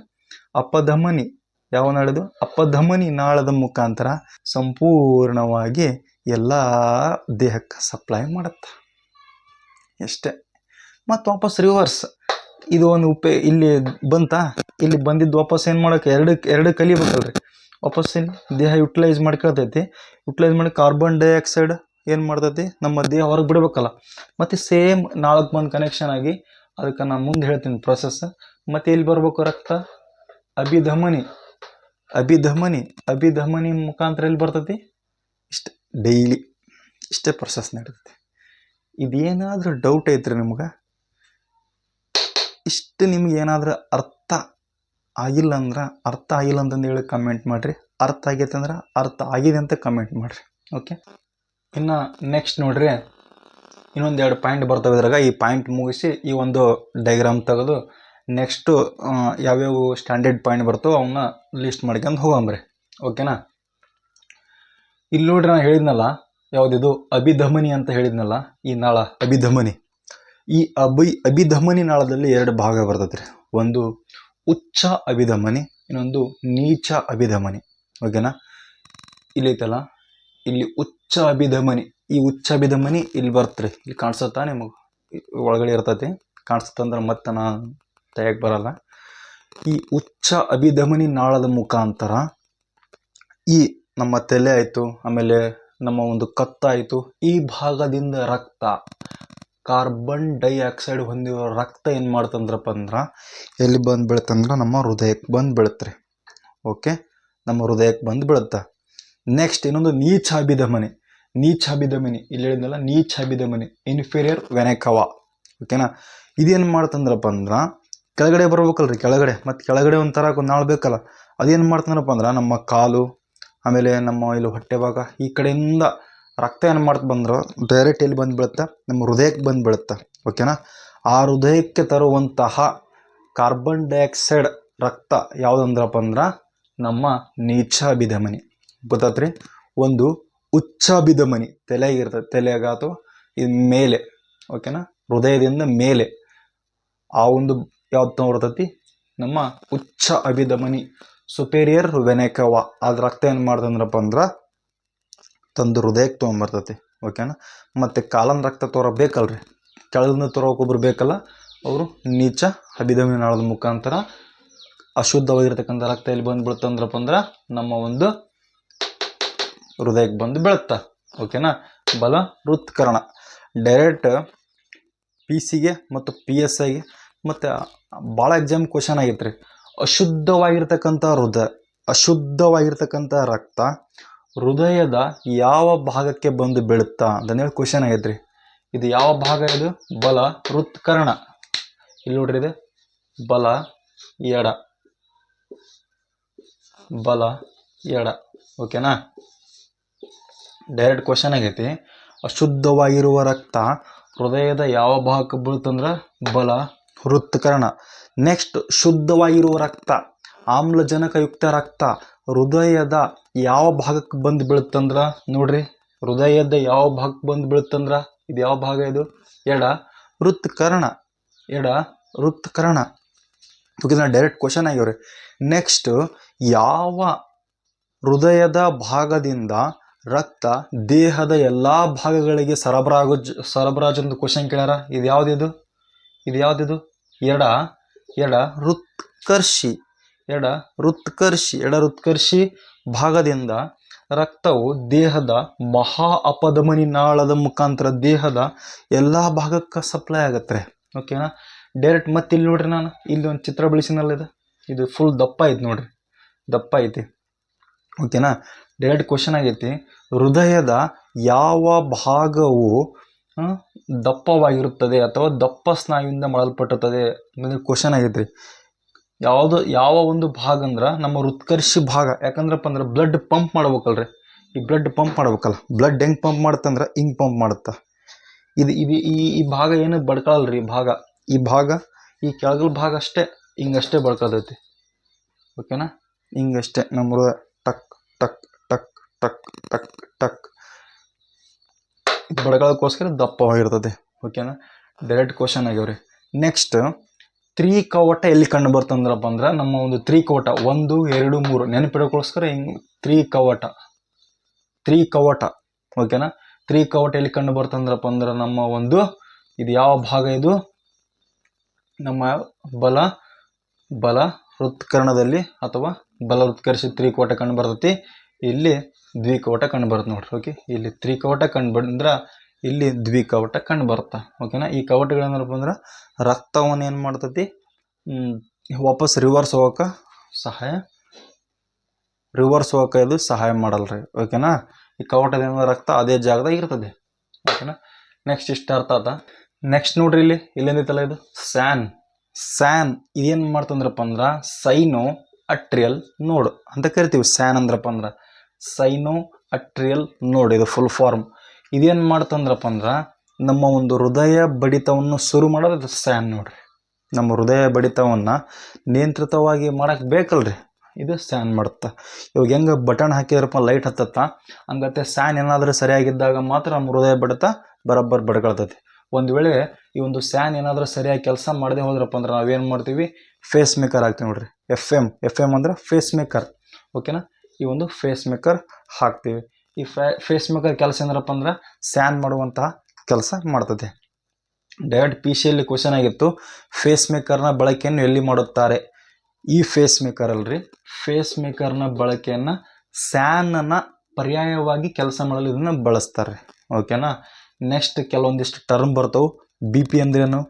ಅಪಧಮನಿ. ಯಾವ ನಾಳಿದು, ಅಪಧಮನಿ ನಾಳದ ಮುಖಾಂತರ ಸಂಪೂರ್ಣವಾಗಿ ಎಲ್ಲ ದೇಹಕ್ಕೆ ಸಪ್ಲೈ ಮಾಡುತ್ತೆ. ಎಷ್ಟೇ. ಮತ್ತು ವಾಪಸ್ ರಿವರ್ಸ್. ಇದು ಒಂದು ಇಲ್ಲಿ ಬಂತಾ, ಇಲ್ಲಿ ಬಂದಿದ್ದು ವಾಪಸ್ ಏನು ಮಾಡೋಕೆ ಎರಡು ಕಲಿಬೇಕಲ್ರಿ. ವಾಪಸ್ ದೇಹ ಯುಟಿಲೈಸ್ ಮಾಡ್ಕೊಳ್ತೈತಿ. ಯುಟಿಲೈಸ್ ಮಾಡಿ ಕಾರ್ಬನ್ ಡೈಆಕ್ಸೈಡ್ ಏನು ಮಾಡ್ತೈತಿ ನಮ್ಮ ದೇಹ ಹೊರಗೆ ಬಿಡ್ಬೇಕಲ್ಲ. ಮತ್ತು ಸೇಮ್ ನಾಳಕ್ಕೆ ಬಂದು ಕನೆಕ್ಷನ್ ಆಗಿ ಅದಕ್ಕೆ ನಾನು ಮುಂದೆ ಹೇಳ್ತೀನಿ ಪ್ರೊಸೆಸ್. ಮತ್ತು ಇಲ್ಲಿ ಬರ್ಬೇಕು ರಕ್ತ ಅಭಿಧಮನಿ ಮುಖಾಂತರ ಎಲ್ಲಿ ಬರ್ತೈತಿ, ಇಷ್ಟು ಡೈಲಿ ಇಷ್ಟೇ ಪ್ರೊಸೆಸ್ ನಡೀತೈತಿ. ಇದೇನಾದರೂ ಡೌಟ್ ಐತ್ರಿ ನಿಮ್ಗೆ, ಇಷ್ಟು ನಿಮ್ಗೆ ಏನಾದರೂ ಅರ್ಥ ಆಗಿಲ್ಲ ಅಂತಂದು ಹೇಳಿ ಕಮೆಂಟ್ ಮಾಡಿರಿ. ಅರ್ಥ ಆಗೈತೆ ಅಂದ್ರೆ ಅರ್ಥ ಆಗಿದೆ ಅಂತ ಕಮೆಂಟ್ ಮಾಡಿರಿ. ಓಕೆ, ಇನ್ನು ನೆಕ್ಸ್ಟ್ ನೋಡ್ರಿ, ಇನ್ನೊಂದು 2 ಪಾಯಿಂಟ್ ಬರ್ತವೆ ಇದ್ರಾಗ. ಈ ಪಾಯಿಂಟ್ ಮುಗಿಸಿ ಈ ಒಂದು ಡೈಗ್ರಾಮ್ ತೆಗೆದು ನೆಕ್ಸ್ಟು ಯಾವ್ಯಾವ ಸ್ಟ್ಯಾಂಡರ್ಡ್ ಪಾಯಿಂಟ್ ಬರ್ತವೆ ಅವನ್ನ ಲಿಸ್ಟ್ ಮಾಡ್ಕೊಂಡು ಹೋಗಂಬ್ರಿ. ಓಕೆನಾ. ಇಲ್ಲಿ ನೋಡ್ರಿ ನಾನು ಹೇಳಿದ್ನಲ್ಲ, ಯಾವುದಿದು ಅಭಿಧಮನಿ ಅಂತ ಹೇಳಿದ್ನಲ್ಲ, ಈ ನಾಳ ಅಭಿಧಮನಿ. ಈ ಅಭಿಧಮನಿ ನಾಳದಲ್ಲಿ 2 ಭಾಗ ಬರ್ತೈತೆ ರೀ. ಒಂದು ಉಚ್ಚ ಅಭಿಧಮನಿ, ಇನ್ನೊಂದು ನೀಚ ಅಭಿಧಮನಿ. ಓಕೆನಾ. ಇಲ್ಲಿ ಐತಲ್ಲ, ಇಲ್ಲಿ ಉಚ್ಚ ಅಭಿಧಮನಿ. ಈ ಉಚ್ಚ ಅಭಿಧಮನಿ ಇಲ್ಲಿ ಬರ್ತ್ರಿ. ಇಲ್ಲಿ ಕಾಣಿಸುತ್ತಾ ನಿಮಗೆ, ಒಳಗಡೆ ಇರ್ತೈತಿ. ಕಾಣಿಸ್ತಂದ್ರೆ ಮತ್ತೆ ನಾನು ತೆಗಿಯಕ್ಕೆ ಬರಲ್ಲ. ಈ ಉಚ್ಚ ಅಭಿಧಮನಿ ನಾಳದ ಮುಖಾಂತರ ಈ ನಮ್ಮ ತಲೆ ಆಯಿತು, ಆಮೇಲೆ ನಮ್ಮ ಒಂದು ಕತ್ತಾಯಿತು, ಈ ಭಾಗದಿಂದ ರಕ್ತ ಕಾರ್ಬನ್ ಡೈಆಕ್ಸೈಡ್ ಹೊಂದಿರೋ ರಕ್ತ ಏನು ಮಾಡ್ತಂದ್ರಪ್ಪ ಅಂದ್ರೆ ಎಲ್ಲಿ ಬಂದು ಬೀಳ್ತಂದ್ರೆ ನಮ್ಮ ಹೃದಯಕ್ಕೆ ಬಂದು ಬೀಳುತ್ತೆ. ಓಕೆ, ನಮ್ಮ ಹೃದಯಕ್ಕೆ ಬಂದು ಬೀಳುತ್ತೆ. ನೆಕ್ಸ್ಟ್ ಇನ್ನೊಂದು ನೀಚ ಅಭಿಧಮನಿ. ಇಲ್ಲಿ ಹೇಳಿದ್ನಲ್ಲ, ನೀಚ ಅಭಿಧಮನಿ ಇನ್ಫೀರಿಯರ್ ವೆನೆಕವ. ಓಕೆನಾ. ಇದೇನು ಮಾಡ್ತಂದ್ರಪ್ಪ ಅಂದ್ರೆ ಕೆಳಗಡೆ ಬರ್ಬೇಕಲ್ರಿ, ಮತ್ತು ಕೆಳಗಡೆ ಒಂಥರ ನಾಳು ಬೇಕಲ್ಲ. ಅದೇನು ಮಾಡ್ತಂದ್ರಪ್ಪ ಅಂದ್ರೆ ನಮ್ಮ ಕಾಲು, ಆಮೇಲೆ ನಮ್ಮ ಇಲ್ಲಿ ಹೊಟ್ಟೆ ಭಾಗ, ಈ ಕಡೆಯಿಂದ ರಕ್ತ ಏನು ಮಾಡ್ತಾ ಬಂದ್ರೆ ಡೈರೆಕ್ಟ್ ಎಲ್ಲಿ ಬಂದು ಬೀಳುತ್ತೆ, ನಮ್ಮ ಹೃದಯಕ್ಕೆ ಬಂದು ಬೀಳುತ್ತೆ. ಓಕೆನಾ. ಆ ಹೃದಯಕ್ಕೆ ತರುವಂತಹ ಕಾರ್ಬನ್ ಡೈಆಕ್ಸೈಡ್ ರಕ್ತ ಯಾವುದಂದ್ರಪ್ಪ ಅಂದ್ರೆ ನಮ್ಮ ನೀಚ ಅಭಿಧಮನಿ. ಗೊತ್ತಾತ್ರಿ. ಒಂದು ಉಚ್ಚ ಅಭಿಧಮನಿ ತಲೆಯಾಗಿರ್ತದೆ, ತಲೆಯಾಗ ಅಥವಾ ಇದು ಮೇಲೆ. ಓಕೆನಾ. ಹೃದಯದಿಂದ ಮೇಲೆ ಆ ಒಂದು ಯಾವ್ದು ತೊಗೊಬರ್ತೈತಿ, ನಮ್ಮ ಉಚ್ಚ ಅಭಿಧಮನಿ ಸುಪೀರಿಯರ್ ವೆನೆಕವ. ಅದು ರಕ್ತ ಏನು ಮಾಡ್ತಂದ್ರಪ್ಪ ಅಂದ್ರೆ ತಂದು ಹೃದಯಕ್ಕೆ ತೊಗೊಂಬರ್ತೈತಿ. ಓಕೆನಾ. ಮತ್ತು ಕಾಲನ್ ರಕ್ತ ತೋರಬೇಕಲ್ರಿ, ಕೆಳಗಿಂದ ತೋರೋಕೊಬ್ರು ಬೇಕಲ್ಲ, ಅವರು ನೀಚ ಅಭಿಧಮನಿ ನಾಳದ ಮುಖಾಂತರ ಅಶುದ್ಧವಾಗಿರ್ತಕ್ಕಂಥ ರಕ್ತ ಎಲ್ಲಿ ಬಂದು ಬೀಳ್ತಂದ್ರಪ್ಪ ಅಂದ್ರೆ ನಮ್ಮ ಒಂದು ಹೃದಯಕ್ಕೆ ಬಂದು ಬೀಳುತ್ತಾ. ಓಕೆನಾ. ಬಲ ಹೃತ್ಕರಣ ಡೈರೆಕ್ಟ್ PC ಮತ್ತು PSIಗೆ ಮತ್ತು ಭಾಳ ಎಕ್ಸಾಮ್ ಕ್ವಶನ್ ಆಗಿತ್ತು ರೀ. ಅಶುದ್ಧವಾಗಿರ್ತಕ್ಕಂಥ ರಕ್ತ ಹೃದಯದ ಯಾವ ಭಾಗಕ್ಕೆ ಬಂದು ಬೀಳುತ್ತಾ ಅಂತಂದೇಳಿ ಕ್ವಶನ್ ಆಗೈತೆ ರೀ. ಇದು ಯಾವ ಭಾಗ? ಇದು ಬಲ ಹೃತ್ಕರಣ. ಇಲ್ಲಿ ನೋಡ್ರಿ, ಇದು ಬಲ ಎಡ. ಓಕೆನಾ. ಡೈರೆಕ್ಟ್ ಕ್ವಶನ್ ಆಗೈತಿ. ಅಶುದ್ಧವಾಗಿರುವ ರಕ್ತ ಹೃದಯದ ಯಾವ ಭಾಗಕ್ಕೆ ಬೀಳುತ್ತಂದ್ರೆ ಬಲ ಹೃತ್ಕರಣ. ನೆಕ್ಸ್ಟ್ ಶುದ್ಧವಾಗಿರುವ ರಕ್ತ, ಆಮ್ಲಜನಕಯುಕ್ತ ರಕ್ತ ಹೃದಯದ ಯಾವ ಭಾಗಕ್ಕೆ ಬಂದು ಬೀಳುತ್ತಂದ್ರೆ ನೋಡ್ರಿ, ಹೃದಯದ ಯಾವ ಭಾಗಕ್ಕೆ ಬಂದು ಬೀಳುತ್ತಂದ್ರೆ ಇದು ಯಾವ ಭಾಗ? ಇದು ಎಡ ಹೃತ್ಕರಣ. ಓಕೆ, ಡೈರೆಕ್ಟ್ ಕ್ವಶನ್ ಆಗ್ಯಾವ್ರಿ. ನೆಕ್ಸ್ಟ್ ಯಾವ ಹೃದಯದ ಭಾಗದಿಂದ ರಕ್ತ ದೇಹದ ಎಲ್ಲ ಭಾಗಗಳಿಗೆ ಸರಬರಾಜು ಅಂತ ಕ್ವಶನ್ ಕೇಳ್ಯಾರ. ಇದು ಯಾವ್ದಿದು? ಎಡ ಹೃತ್ಕರ್ಷಿ. ಎಡ ಹೃತ್ಕರ್ಷಿ ಭಾಗದಿಂದ ರಕ್ತವು ದೇಹದ ಮಹಾ ಅಪಧಮನಿ ನಾಳದ ಮುಖಾಂತರ ದೇಹದ ಎಲ್ಲ ಭಾಗಕ್ಕೆ ಸಪ್ಲೈ ಆಗತ್ತೆ. ಓಕೆನಾ. ಡೈರೆಕ್ಟ್ ಮತ್ತೆ ಇಲ್ಲಿ ನೋಡ್ರಿ, ನಾನು ಇಲ್ಲಿ ಒಂದು ಚಿತ್ರ ಬಿಡಿಸಿನಲ್ಲ, ಇದು ಫುಲ್ ದಪ್ಪ ಐತಿ ನೋಡ್ರಿ, ದಪ್ಪ ಐತಿ. ಓಕೆನಾ. ಡೈರೆಕ್ಟ್ ಕ್ವಶನ್ ಆಗೈತಿ, ಹೃದಯದ ಯಾವ ಭಾಗವು ದಪ್ಪವಾಗಿರುತ್ತದೆ ಅಥವಾ ದಪ್ಪ ಸ್ನಾಯುವಿಂದ ಮಾಡಲ್ಪಟ್ಟುತ್ತದೆ ಅನ್ನೋದು ಕ್ವಶನ್ ಆಗೈತ್ರಿ. ಯಾವ ಒಂದು ಭಾಗ ಅಂದ್ರೆ ನಮ್ಮ ಹೃತ್ಕರ್ಷಿ ಭಾಗ. ಯಾಕಂದ್ರಪ್ಪ ಅಂದ್ರೆ ಬ್ಲಡ್ ಪಂಪ್ ಮಾಡ್ಬೇಕಲ್ರಿ. ಈ ಬ್ಲಡ್ ಪಂಪ್ ಮಾಡ್ಬೇಕಲ್ಲ, ಬ್ಲಡ್ ಹೆಂಗೆ ಪಂಪ್ ಮಾಡುತ್ತಂದ್ರೆ ಹಿಂಗೆ ಪಂಪ್ ಮಾಡುತ್ತೆ. ಈ ಭಾಗ ಏನು ಬಡ್ಕೊಳಲ್ರಿ. ಈ ಭಾಗ ಈ ಕೆಳಗಲ್ ಭಾಗ ಅಷ್ಟೇ ಹಿಂಗಷ್ಟೇ ಬಡ್ಕೊಳ್ತೈತಿ. ಓಕೆನಾ. ಹಿಂಗಷ್ಟೇ ನಮ್ಮ ಟಕ್ ಟಕ್ ಟಕ್ ಟಕ್ ಟಕ್ ಟಕ್ ಬಡ್ಕೊಳ್ಳೋಕ್ಕೋಸ್ಕರ ದಪ್ಪವಾಗಿರ್ತದೆ. ಓಕೆನಾ. ಡೈರೆಕ್ಟ್ ಕ್ವಶನ್ ಆಗ್ಯಾವ್ರಿ. ನೆಕ್ಸ್ಟ್ ತ್ರಿಕವಟ ಎಲ್ಲಿ ಕಂಡು ಬರ್ತಂದ್ರಪ್ಪ ಅಂದ್ರೆ ನಮ್ಮ ಒಂದು ತ್ರಿಕವಟ 1, 2, 3 ನೆನಪಿಡೋಕ್ಕೋಸ್ಕರ ಹಿಂಗೆ ತ್ರಿಕವಟ. ಓಕೆನಾ. ತ್ರಿಕವಟ ಎಲ್ಲಿ ಕಂಡು ಬರ್ತಂದ್ರಪ್ಪ ಅಂದ್ರೆ ನಮ್ಮ ಒಂದು ಇದು ಯಾವ ಭಾಗ? ಇದು ನಮ್ಮ ಬಲ ಹೃತ್ಕರ್ಣದಲ್ಲಿ ಅಥವಾ ಬಲ ಹೃತ್ಕರ್ಷಿ ತ್ರಿಕವಟ ಕಂಡು ಬರ್ತೈತಿ, ಇಲ್ಲಿ ದ್ವಿಕವಟ ಕಂಡು ಬರುತ್ತೆ ನೋಡ್ರಿ. ಓಕೆ, ಇಲ್ಲಿ ತ್ರಿಕವಟ ಕಂಡು ಬಂದ್ರೆ ಇಲ್ಲಿ ದ್ವಿಕವಟ ಕಂಡು ಬರುತ್ತೆ. ಓಕೆನಾ, ಈ ಕವಟಗಳೇನಪ್ಪ ಅಂದ್ರೆ ರಕ್ತವನ್ನು ಏನು ಮಾಡ್ತೈತಿ ವಾಪಸ್ ರಿವರ್ಸ್ ಹೋಗೋಕೆ ಇದು ಸಹಾಯ ಮಾಡಲ್ರಿ. ಓಕೆನಾ, ಈ ಕವಟದಿಂದ ರಕ್ತ ಅದೇ ಜಾಗದಾಗ ಇರ್ತದೆ. ಓಕೆನಾ, ನೆಕ್ಸ್ಟ್ ಇಷ್ಟ ಅರ್ಥ ಆತ. ನೆಕ್ಸ್ಟ್ ನೋಡ್ರಿ, ಇಲ್ಲೇಂದೈತಲ್ಲ ಇದು ಸ್ಯಾನ್ ಇದೇನು ಮಾಡ್ತಂದ್ರಪ್ಪ ಅಂದ್ರೆ ಸೈನೋ ಅಟ್ರಿಯಲ್ ನೋಡ್ ಅಂತ ಕರಿತೀವಿ. ಸ್ಯಾನ್ ಅಂದ್ರಪ್ಪ ಅಂದ್ರೆ ಸೈನೋ ಅಟ್ರಿಯಲ್ ನೋಡ್, ಇದು ಫುಲ್ ಫಾರ್ಮ್. ಇದೇನು ಮಾಡ್ತಂದ್ರಪ್ಪ ಅಂದ್ರೆ ನಮ್ಮ ಒಂದು ಹೃದಯ ಬಡಿತವನ್ನು ಶುರು ಮಾಡೋದು ಸ್ಯಾನ್ ನೋಡ್ರಿ. ನಮ್ಮ ಹೃದಯ ಬಡಿತವನ್ನು ನಿಯಂತ್ರಿತವಾಗಿ ಮಾಡಕ್ಕೆ ಬೇಕಲ್ರಿ, ಇದು ಸ್ಯಾನ್ ಮಾಡುತ್ತೆ. ಇವಾಗ ಹೆಂಗೆ ಬಟನ್ ಹಾಕಿದ್ರಪ್ಪ ಲೈಟ್ ಹತ್ತತ್ತ, ಹಂಗತ್ತೆ ಸ್ಯಾನ್ ಏನಾದರೂ ಸರಿಯಾಗಿದ್ದಾಗ ಮಾತ್ರ ನಮ್ಮ ಹೃದಯ ಬಡಿತ ಬರೋಬ್ಬರ್ ಬಡ್ಕೊಳ್ತೈತಿ. ಒಂದು ವೇಳೆ ಈ ಒಂದು ಸ್ಯಾನ್ ಏನಾದರೂ ಸರಿಯಾಗಿ ಕೆಲಸ ಮಾಡದೆ ಹೋದ್ರಪ್ಪ ಅಂದ್ರೆ ನಾವೇನು ಮಾಡ್ತೀವಿ, ಫೇಸ್ ಮೇಕರ್ ಹಾಕ್ತೀವಿ ನೋಡ್ರಿ. ಎಫ್ ಎಮ್ ಅಂದ್ರೆ ಫೇಸ್ ಮೇಕರ್. ಓಕೆನಾ, ಈ ಒಂದು ಫೇಸ್ ಮೇಕರ್ ಹಾಕ್ತೀವಿ. ಈ ಫೇಸ್ ಮೇಕರ್ ಕೆಲಸ ಏನಪ್ಪ ಅಂದ್ರೆ ಸ್ಯಾನ್ ಮಾಡುವಂತಹ ಕೆಲಸ ಮಾಡ್ತದೆ. ಡೈರೆಕ್ಟ್ ಪಿ ಸಿ ಯಲ್ಲಿ ಕ್ವಶನ್ ಆಗಿತ್ತು, ಫೇಸ್ ಮೇಕರ್ನ ಬಳಕೆಯನ್ನು ಎಲ್ಲಿ ಮಾಡುತ್ತಾರೆ? ಈ ಫೇಸ್ ಮೇಕರ್ ಅಲ್ರಿ, ಫೇಸ್ ಮೇಕರ್ನ ಬಳಕೆಯನ್ನು ಸ್ಯಾನ್ನ ಪರ್ಯಾಯವಾಗಿ ಕೆಲಸ ಮಾಡಲು ಇದನ್ನು ಬಳಸ್ತಾರೆ. ಓಕೆನಾ, ನೆಕ್ಸ್ಟ್ ಕೆಲವೊಂದಿಷ್ಟು ಟರ್ಮ್ ಬರ್ತಾವೆ. ಬಿ ಪಿ ಅಂದ್ರೇನು,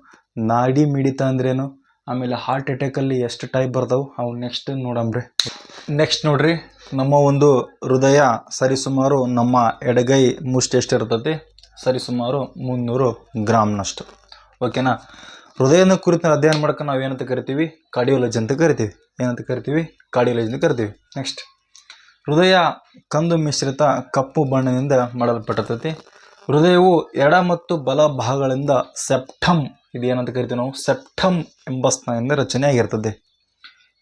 ನಾಡಿ ಮಿಡಿತ ಅಂದ್ರೇನು, ಆಮೇಲೆ ಹಾರ್ಟ್ ಅಟ್ಯಾಕಲ್ಲಿ ಎಷ್ಟು ಟೈಪ್ ಬರ್ತಾವೆ ಅವು ನೆಕ್ಸ್ಟ್ ನೋಡಮ್ರಿ. ನೆಕ್ಸ್ಟ್ ನೋಡ್ರಿ, ನಮ್ಮ ಒಂದು ಹೃದಯ ಸರಿಸುಮಾರು ನಮ್ಮ ಎಡಗೈ ಮುಷ್ಟಿ ಎಷ್ಟು ಇರ್ತೈತಿ, ಸರಿಸುಮಾರು 300 ಗ್ರಾಮ್ನಷ್ಟು. ಓಕೆನಾ, ಹೃದಯದ ಕುರಿತು ಅಧ್ಯಯನ ಮಾಡೋಕೆ ನಾವು ಏನಂತ ಕರಿತೀವಿ, ಕಾರ್ಡಿಯೋಲಜಿ ಅಂತ ಕರಿತೀವಿ. ಕಾರ್ಡಿಯೋಲಜಿ ಅಂತ ಕರಿತೀವಿ. ನೆಕ್ಸ್ಟ್, ಹೃದಯ ಕಂದು ಮಿಶ್ರಿತ ಕಪ್ಪು ಬಣ್ಣದಿಂದ ಮಾಡಲ್ಪಟ್ಟಿರ್ತೈತಿ. ಹೃದಯವು ಎಡ ಮತ್ತು ಬಲ ಭಾಗಗಳಿಂದ ಸೆಪ್ಟಮ್, ಇದೇನಂತ ಕರಿತೀವಿ ನಾವು, ಸೆಪ್ಟಮ್ ಎಂಬ ಸ್ನಾಯುವಿಂದ ರಚನೆಯಾಗಿರ್ತದೆ.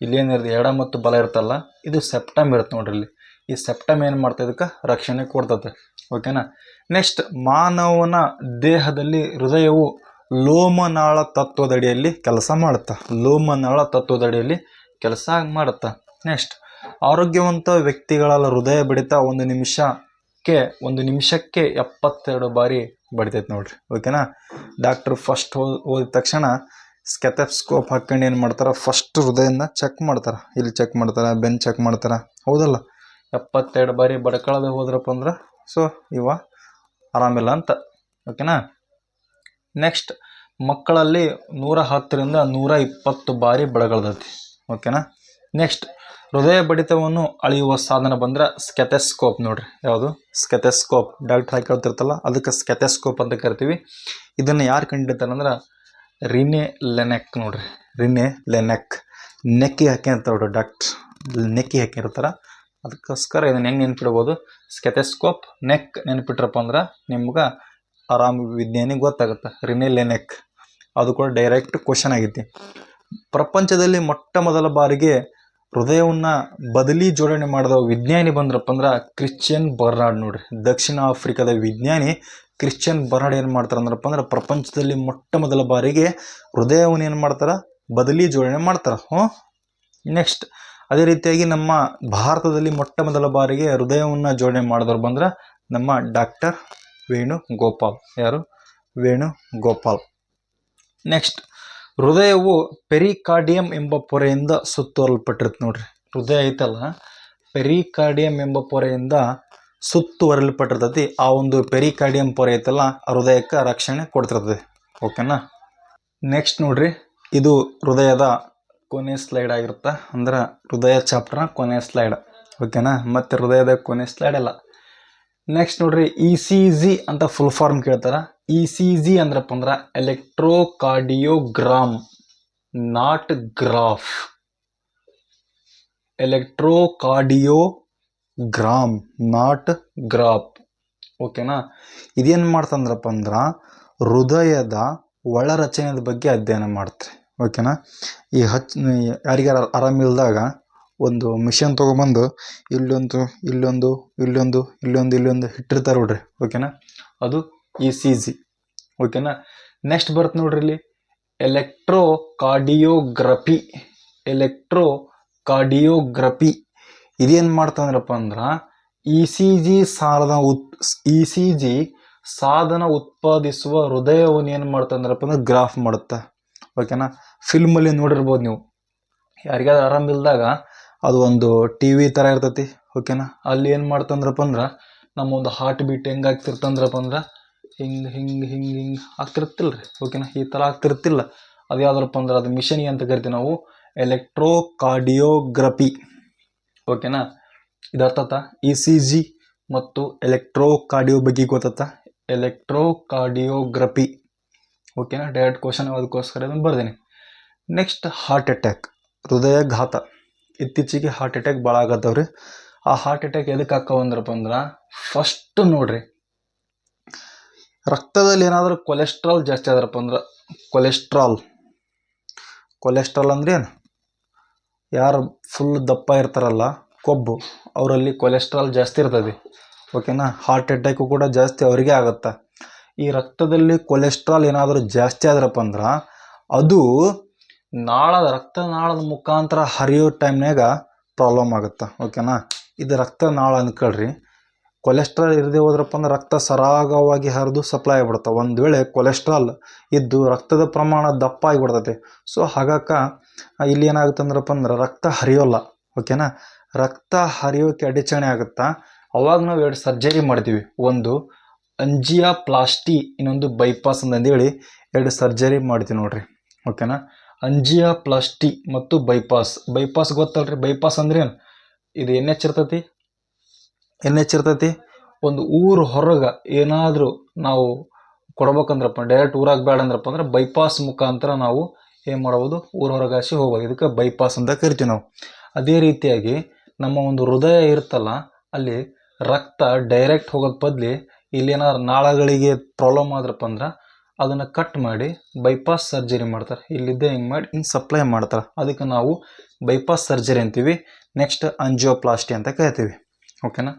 ಇಲ್ಲೇನಿರುತ್ತೆ, ಎಡ ಮತ್ತು ಬಲ ಇರ್ತಲ್ಲ, ಇದು ಸೆಪ್ಟಮ್ ಇರುತ್ತೆ ನೋಡ್ರಿ. ಇಲ್ಲಿ ಈ ಸೆಪ್ಟಮ್ ಏನು ಮಾಡ್ತಾ ಇದಕ್ಕೆ ರಕ್ಷಣೆ ಕೊಡ್ತದೆ. ಓಕೆನಾ, ನೆಕ್ಸ್ಟ್, ಮಾನವನ ದೇಹದಲ್ಲಿ ಹೃದಯವು ಲೋಮನಾಳ ತತ್ವದಡಿಯಲ್ಲಿ ಕೆಲಸ ಮಾಡುತ್ತಾ. ನೆಕ್ಸ್ಟ್, ಆರೋಗ್ಯವಂತ ವ್ಯಕ್ತಿಗಳ ಹೃದಯ ಬಡಿತ ಒಂದು ನಿಮಿಷಕ್ಕೆ 72 ಬಾರಿ ಬಡಿತೈತೆ ನೋಡ್ರಿ. ಓಕೆನಾ, ಡಾಕ್ಟರ್ ಫಸ್ಟ್ ಓದಿದ ತಕ್ಷಣ ಸ್ಕೆಥೋಸ್ಕೋಪ್ ಹಾಕೊಂಡು ಏನು ಮಾಡ್ತಾರೆ, ಫಸ್ಟ್ ಹೃದಯನ ಚೆಕ್ ಮಾಡ್ತಾರೆ. ಇಲ್ಲಿ ಚೆಕ್ ಮಾಡ್ತಾರೆ, ಬೆನ್ನು ಚೆಕ್ ಮಾಡ್ತಾರೆ, ಹೌದಲ್ಲ. 72 ಬಾರಿ ಬಡ್ಕೊಳ್ಳೋದು ಹೋದ್ರಪ್ಪ ಅಂದ್ರೆ ಸೊ ಇವ ಆರಾಮಿಲ್ಲ ಅಂತ. ಓಕೆನಾ, ನೆಕ್ಸ್ಟ್, ಮಕ್ಕಳಲ್ಲಿ 110ರಿಂದ 120 ಬಾರಿ ಬಡಗಳ್ತೈತಿ. ಓಕೆನಾ, ನೆಕ್ಸ್ಟ್, ಹೃದಯ ಬಡಿತವನ್ನು ಅಳೆಯುವ ಸಾಧನ ಬಂದ್ರೆ ಸ್ಕೆಥೋಸ್ಕೋಪ್ ನೋಡ್ರಿ. ಯಾವುದು ಸ್ಕೆಥೋಸ್ಕೋಪ್, ಡಾಕ್ಟರ್ ಹಾಕಿ ಹೇಳ್ತಿರ್ತಲ್ಲ ಅದಕ್ಕೆ ಸ್ಕೆಥೋಸ್ಕೋಪ್ ಅಂತ ಕರಿತೀವಿ. ಇದನ್ನು ಯಾರು ಕಂಡಿಡ್ತಾರೆ ಅಂದ್ರೆ ರಿನೆ ಲೆನೆಕ್ ನೋಡ್ರಿ. ರಿನೆ ಲೆನೆಕ್ ನೆಕ್ಕಿಗೆ ಹಾಕಿರ್ತಾರೆ ನೋಡ್ರಿ, ಡಾಕ್ಟ್ರ್ ನೆಕ್ಕಿಗೆ ಹಾಕಿರ್ತಾರೆ. ಅದಕ್ಕೋಸ್ಕರ ಇದನ್ನು ಹೆಂಗೆ ನೆನ್ಪಿಡ್ಬೋದು, ಸ್ಕೆಥೋಸ್ಕೋಪ್ ನೆಕ್ ನೆನ್ಪಿಟ್ರಪ್ಪ ಅಂದ್ರೆ ನಿಮ್ಗೆ ಆರಾಮ ವಿಜ್ಞಾನಿ ಗೊತ್ತಾಗುತ್ತೆ. ರಿನೆ ಲೆನೆಕ್ ಅದು ಕೂಡ ಡೈರೆಕ್ಟ್ ಕ್ವಶನ್ ಆಗೈತಿ. ಪ್ರಪಂಚದಲ್ಲಿ ಮೊಟ್ಟ ಮೊದಲ ಬಾರಿಗೆ ಹೃದಯವನ್ನು ಬದಲಿ ಜೋಡಣೆ ಮಾಡಿದ ವಿಜ್ಞಾನಿ ಬಂದ್ರಪ್ಪ ಅಂದ್ರೆ ಕ್ರಿಶ್ಚಿಯನ್ ಬರ್ನಾರ್ಡ್ ನೋಡ್ರಿ. ದಕ್ಷಿಣ ಆಫ್ರಿಕಾದ ವಿಜ್ಞಾನಿ ಕ್ರಿಶ್ಚಿಯನ್ ಬರ್ನಾರ್ಡ್ ಏನು ಮಾಡ್ತಾರೆ ಅಂದ್ರಪ್ಪ ಅಂದ್ರೆ ಪ್ರಪಂಚದಲ್ಲಿ ಮೊಟ್ಟ ಮೊದಲ ಬಾರಿಗೆ ಹೃದಯವನ್ನು ಏನು ಮಾಡ್ತಾರೆ, ಬದಲಿ ಜೋಡಣೆ ಮಾಡ್ತಾರೆ. ನೆಕ್ಸ್ಟ್, ಅದೇ ರೀತಿಯಾಗಿ ನಮ್ಮ ಭಾರತದಲ್ಲಿ ಮೊಟ್ಟ ಮೊದಲ ಬಾರಿಗೆ ಹೃದಯವನ್ನು ಜೋಡಣೆ ಮಾಡಿದವ್ರು ಬಂದ್ರೆ ನಮ್ಮ ಡಾಕ್ಟರ್ ವೇಣುಗೋಪಾಲ್. ಯಾರು? ವೇಣುಗೋಪಾಲ್. ನೆಕ್ಸ್ಟ್, ಹೃದಯವು ಪೆರಿಕಾರ್ಡಿಯಂ ಎಂಬ ಪೊರೆಯಿಂದ ಸುತ್ತುವರಲ್ಪಟ್ಟಿರುತ್ತೆ ನೋಡ್ರಿ. ಹೃದಯ ಐತಲ್ಲ, ಪೆರಿಕಾರ್ಡಿಯಂ ಎಂಬ ಪೊರೆಯಿಂದ ಸುತ್ತುವರಲ್ಪಟ್ಟಿರ್ತೈತಿ. ಆ ಒಂದು ಪೆರಿಕಾರ್ಡಿಯಂ ಪೊರೆ ಐತಲ್ಲ ಹೃದಯಕ್ಕೆ ರಕ್ಷಣೆ ಕೊಡ್ತಿರ್ತದೆ. ಓಕೆನಾ, ನೆಕ್ಸ್ಟ್ ನೋಡ್ರಿ, ಇದು ಹೃದಯದ ಕೊನೆ ಸ್ಲೈಡ್ ಆಗಿರುತ್ತೆ. ಅಂದ್ರೆ ಹೃದಯ ಚಾಪ್ಟರ್ನ ಕೊನೆ ಸ್ಲೈಡ್. ಓಕೆನಾ, ಮತ್ತೆ ಹೃದಯದ ಕೊನೆ ಸ್ಲೈಡ್ ಅಲ್ಲ. ನೆಕ್ಸ್ಟ್ ನೋಡ್ರಿ, ಇ ಸಿ ಜಿ ಅಂತ ಫುಲ್ ಫಾರ್ಮ್ ಕೇಳ್ತಾರ. ಇ ಸಿ ಜಿ ಅಂದ್ರಪ್ಪ ಅಂದ್ರೆ electrocardiogram, not graph. Electrocardiogram, not graph. ಓಕೆನಾ, ಇದೇನು ಮಾಡ್ತಂದ್ರಪ್ಪ ಅಂದ್ರೆ ಹೃದಯದ ಒಳರಚನೆಯ ಬಗ್ಗೆ ಅಧ್ಯಯನ ಮಾಡ್ತಾರೆ. ಓಕೆನಾ, ಈ ಯಾರಿಗಾರ ಆರಾಮಿಲ್ದಾಗ ಒಂದು ಮಿಷನ್ ತೊಗೊಬಂದು ಇಲ್ಲೊಂದು ಇಟ್ಟಿರ್ತಾರೆ ನೋಡ್ರಿ. ಓಕೆನಾ, ಅದು ಇ ಸಿ ಜಿ. ಓಕೆನಾ, ನೆಕ್ಸ್ಟ್ ಬರುತ್ತೆ ನೋಡ್ರಿ ಇಲ್ಲಿ ಎಲೆಕ್ಟ್ರೋಕಾರ್ಡಿಯೋಗ್ರಫಿ. ಇದೇನು ಮಾಡ್ತಂದ್ರಪ್ಪ ಅಂದ್ರೆ ಇ ಸಿ ಜಿ ಸಾಧನ ಉತ್ಪಾದಿಸುವ ಹೃದಯವನ್ನು ಏನು ಮಾಡ್ತಂದ್ರಪ್ಪ ಅಂದ್ರೆ ಗ್ರಾಫ್ ಮಾಡುತ್ತೆ. ಓಕೆನಾ, ಫಿಲ್ಮಲ್ಲಿ ನೋಡಿರ್ಬೋದು ನೀವು, ಯಾರಿಗಾದ್ರೂ ಆರಾಮಿಲ್ದಾಗ ಅದು ಒಂದು ಟಿ ವಿ ಥರ ಇರ್ತೈತಿ, ಓಕೆನಾ. ಅಲ್ಲಿ ಏನು ಮಾಡ್ತಂದ್ರಪ್ಪ ಅಂದ್ರೆ ನಮ್ಮ ಒಂದು ಹಾರ್ಟ್ ಬೀಟ್ ಹೆಂಗೆ ಆಗ್ತಿರ್ತಂದ್ರಪ್ಪ ಅಂದ್ರೆ ಹಿಂಗೆ ಹಿಂಗೆ ಹಿಂಗೆ ಹಿಂಗೆ ಆಗ್ತಿರ್ತಿಲ್ಲ ರೀ, ಓಕೆನಾ. ಈ ಥರ ಆಗ್ತಿರ್ತಿಲ್ಲ. ಅದು ಯಾವ್ದಪ್ಪ ಅಂದ್ರೆ ಅದು ಮಿಷನ್ ಅಂತ ಕರಿತೀವಿ ನಾವು, ಎಲೆಕ್ಟ್ರೋಕಾರ್ಡಿಯೋಗ್ರಫಿ, ಓಕೆನಾ. ಇದು ಅರ್ಥಾತ ಇ ಸಿ ಜಿ ಮತ್ತು ಎಲೆಕ್ಟ್ರೋಕಾರ್ಡಿಯೋ ಬಗ್ಗೆ ಗೊತ್ತಾತ, ಎಲೆಕ್ಟ್ರೋಕಾರ್ಡಿಯೋಗ್ರಫಿ, ಓಕೆನಾ. ಡೈರೆಕ್ಟ್ ಕ್ವಶನ್ ಅದಕ್ಕೋಸ್ಕರ ಅದನ್ನು ಬರ್ದೇನೆ. ನೆಕ್ಸ್ಟ್ ಹಾರ್ಟ್ ಅಟ್ಯಾಕ್, ಹೃದಯಘಾತ. ಇತ್ತೀಚೆಗೆ ಹಾರ್ಟ್ ಅಟ್ಯಾಕ್ ಭಾಳ ಆಗತ್ತವ್ರಿ. ಆ ಹಾರ್ಟ್ ಅಟ್ಯಾಕ್ ಎದಕ್ಕೆ ಹಾಕವಂದ್ರಪ್ಪ ಅಂದ್ರೆ ಫಸ್ಟ್ ನೋಡ್ರಿ, ರಕ್ತದಲ್ಲಿ ಏನಾದರೂ ಕೊಲೆಸ್ಟ್ರಾಲ್ ಜಾಸ್ತಿ ಆದ್ರಪ್ಪ ಅಂದ್ರೆ, ಕೊಲೆಸ್ಟ್ರಾಲ್ ಅಂದ್ರೆ ಏನು, ಯಾರು ಫುಲ್ ದಪ್ಪ ಇರ್ತಾರಲ್ಲ ಕೊಬ್ಬು, ಅವರಲ್ಲಿ ಕೊಲೆಸ್ಟ್ರಾಲ್ ಜಾಸ್ತಿ ಇರ್ತದೆ, ಓಕೆನಾ. ಹಾರ್ಟ್ ಅಟ್ಯಾಕು ಕೂಡ ಜಾಸ್ತಿ ಅವರಿಗೆ ಆಗುತ್ತೆ. ಈ ರಕ್ತದಲ್ಲಿ ಕೊಲೆಸ್ಟ್ರಾಲ್ ಏನಾದರೂ ಜಾಸ್ತಿ ಆದ್ರಪ್ಪ ಅಂದ್ರೆ ಅದು ರಕ್ತನಾಳದ ಮುಖಾಂತರ ಹರಿಯೋ ಟೈಮ್ನಾಗ ಪ್ರಾಬ್ಲಮ್ ಆಗುತ್ತೆ, ಓಕೆನಾ. ಇದು ರಕ್ತನಾಳ ಅಂದ್ಕೊಳ್ರಿ. ಕೊಲೆಸ್ಟ್ರಾಲ್ ಇರದೇ ಹೋದ್ರಪ್ಪ ಅಂದ್ರೆ ರಕ್ತ ಸರಾಗವಾಗಿ ಹರಿದು ಸಪ್ಲೈ ಆಗಿಬಿಡುತ್ತೆ. ಒಂದು ವೇಳೆ ಕೊಲೆಸ್ಟ್ರಾಲ್ ಇದ್ದು ರಕ್ತದ ಪ್ರಮಾಣ ದಪ್ಪ ಆಗಿಬಿಡ್ತೈತೆ. ಸೊ ಹಾಗಾಕ ಇಲ್ಲಿ ಏನಾಗುತ್ತೆ ಅಂದ್ರಪ್ಪ ಅಂದ್ರೆ ರಕ್ತ ಹರಿಯೋಲ್ಲ, ಓಕೆನಾ. ರಕ್ತ ಹರಿಯೋಕ್ಕೆ ಅಡಚಣೆ ಆಗುತ್ತಾ, ಅವಾಗ ನಾವು 2 ಸರ್ಜರಿ ಮಾಡ್ತೀವಿ. ಒಂದು ಅಂಜಿಯೋಪ್ಲಾಸ್ಟಿ, ಇನ್ನೊಂದು ಬೈಪಾಸ್ ಅಂತಂದೇಳಿ 2 ಸರ್ಜರಿ ಮಾಡ್ತೀವಿ ನೋಡ್ರಿ, ಓಕೆನಾ. ಅಂಜಿಯೋಪ್ಲಾಸ್ಟಿ ಮತ್ತು ಬೈಪಾಸ್ ಗೊತ್ತಲ್ರಿ. ಬೈಪಾಸ್ ಅಂದ್ರೆ ಏನು, ಇದು ಎನ್ ಎಚ್ ಇರ್ತೈತಿ. ಒಂದು ಊರು ಹೊರಗೆ ಏನಾದರೂ ನಾವು ಕೊಡ್ಬೇಕಂದ್ರಪ್ಪ, ಡೈರೆಕ್ಟ್ ಊರಾಗ ಬೇಡ ಅಂದ್ರಪ್ಪ ಅಂದ್ರೆ ಬೈಪಾಸ್ ಮುಖಾಂತರ ನಾವು ಏನು ಮಾಡ್ಬೋದು, ಊರ ಹೊರಗೆ ಹಾಸಿ ಹೋಗ್ಬೋದು. ಇದಕ್ಕೆ ಬೈಪಾಸ್ ಅಂತ ಕರಿತೀವಿ ನಾವು. ಅದೇ ರೀತಿಯಾಗಿ ನಮ್ಮ ಒಂದು ಹೃದಯ ಇರ್ತಲ್ಲ, ಅಲ್ಲಿ ರಕ್ತ ಡೈರೆಕ್ಟ್ ಹೋಗೋದು ಬದಲಿ ಇಲ್ಲಿ ಏನಾದ್ರು ನಾಳಗಳಿಗೆ ಪ್ರಾಬ್ಲಮ್ ಆದ್ರಪ್ಪ ಅಂದ್ರೆ ಅದನ್ನು ಕಟ್ ಮಾಡಿ ಬೈಪಾಸ್ ಸರ್ಜರಿ ಮಾಡ್ತಾರೆ. ಇಲ್ಲಿದ್ದ ಹಿಂಗೆ ಮಾಡಿ ಹಿಂಗೆ ಸಪ್ಲೈ ಮಾಡ್ತಾರೆ. ಅದಕ್ಕೆ ನಾವು ಬೈಪಾಸ್ ಸರ್ಜರಿ ಅಂತೀವಿ. ನೆಕ್ಸ್ಟ್ ಅಂಜಿಯೋಪ್ಲಾಸ್ಟಿ ಅಂತ ಕರಿತೀವಿ, ಓಕೆನಾ.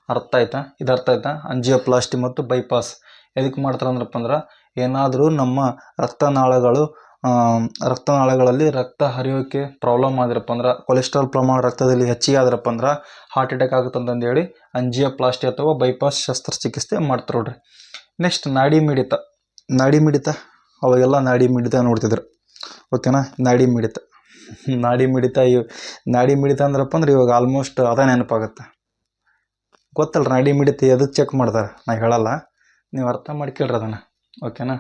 ಅರ್ಥ ಆಯ್ತಾ? ಇದು ಅರ್ಥ ಆಯ್ತಾ? ಅಂಜಿಯೋಪ್ಲಾಸ್ಟಿ ಮತ್ತು ಬೈಪಾಸ್ ಎದಕ್ಕೆ ಮಾಡ್ತಾರೆ ಅಂದ್ರಪ್ಪ ಅಂದ್ರೆ ಏನಾದರೂ ನಮ್ಮ ರಕ್ತನಾಳಗಳಲ್ಲಿ ರಕ್ತ ಹರಿಯೋಕ್ಕೆ ಪ್ರಾಬ್ಲಮ್ ಆದ್ರಪ್ಪ ಅಂದ್ರೆ, ಕೊಲೆಸ್ಟ್ರಾಲ್ ಪ್ರಮಾಣ ರಕ್ತದಲ್ಲಿ ಹೆಚ್ಚಿಗೆ ಆದ್ರಪ್ಪ ಅಂದ್ರೆ ಹಾರ್ಟ್ ಅಟ್ಯಾಕ್ ಆಗುತ್ತಂತಂದೇಳಿ ಅಂಜಿಯೋಪ್ಲಾಸ್ಟಿ ಅಥವಾ ಬೈಪಾಸ್ ಶಸ್ತ್ರಚಿಕಿತ್ಸೆ ಮಾಡ್ತಾರೆ ನೋಡ್ರಿ. ನೆಕ್ಸ್ಟ್ ನಾಡಿ ಮಿಡಿತ. ಅವಾಗೆಲ್ಲ ನಾಡಿ ಮಿಡಿತ ನೋಡ್ತಿದ್ರು, ಓಕೆನಾ. ನಾಡಿ ಮಿಡಿತ ಅಂದ್ರಪ್ಪ ಅಂದ್ರೆ ಇವಾಗ ಆಲ್ಮೋಸ್ಟ್ ಅದೇ ನೆನಪಾಗುತ್ತೆ. ಗೊತ್ತಲ್ಲ ನಾಡಿ ಮಿಡಿತ ಎದಕ್ಕೆ ಚೆಕ್ ಮಾಡ್ತಾರೆ, ನಾ ಹೇಳಲ್ಲ, ನೀವು ಅರ್ಥ ಮಾಡ್ಕೊಳ್ರಿ ಅದನ್ನು, ಓಕೆನಾ.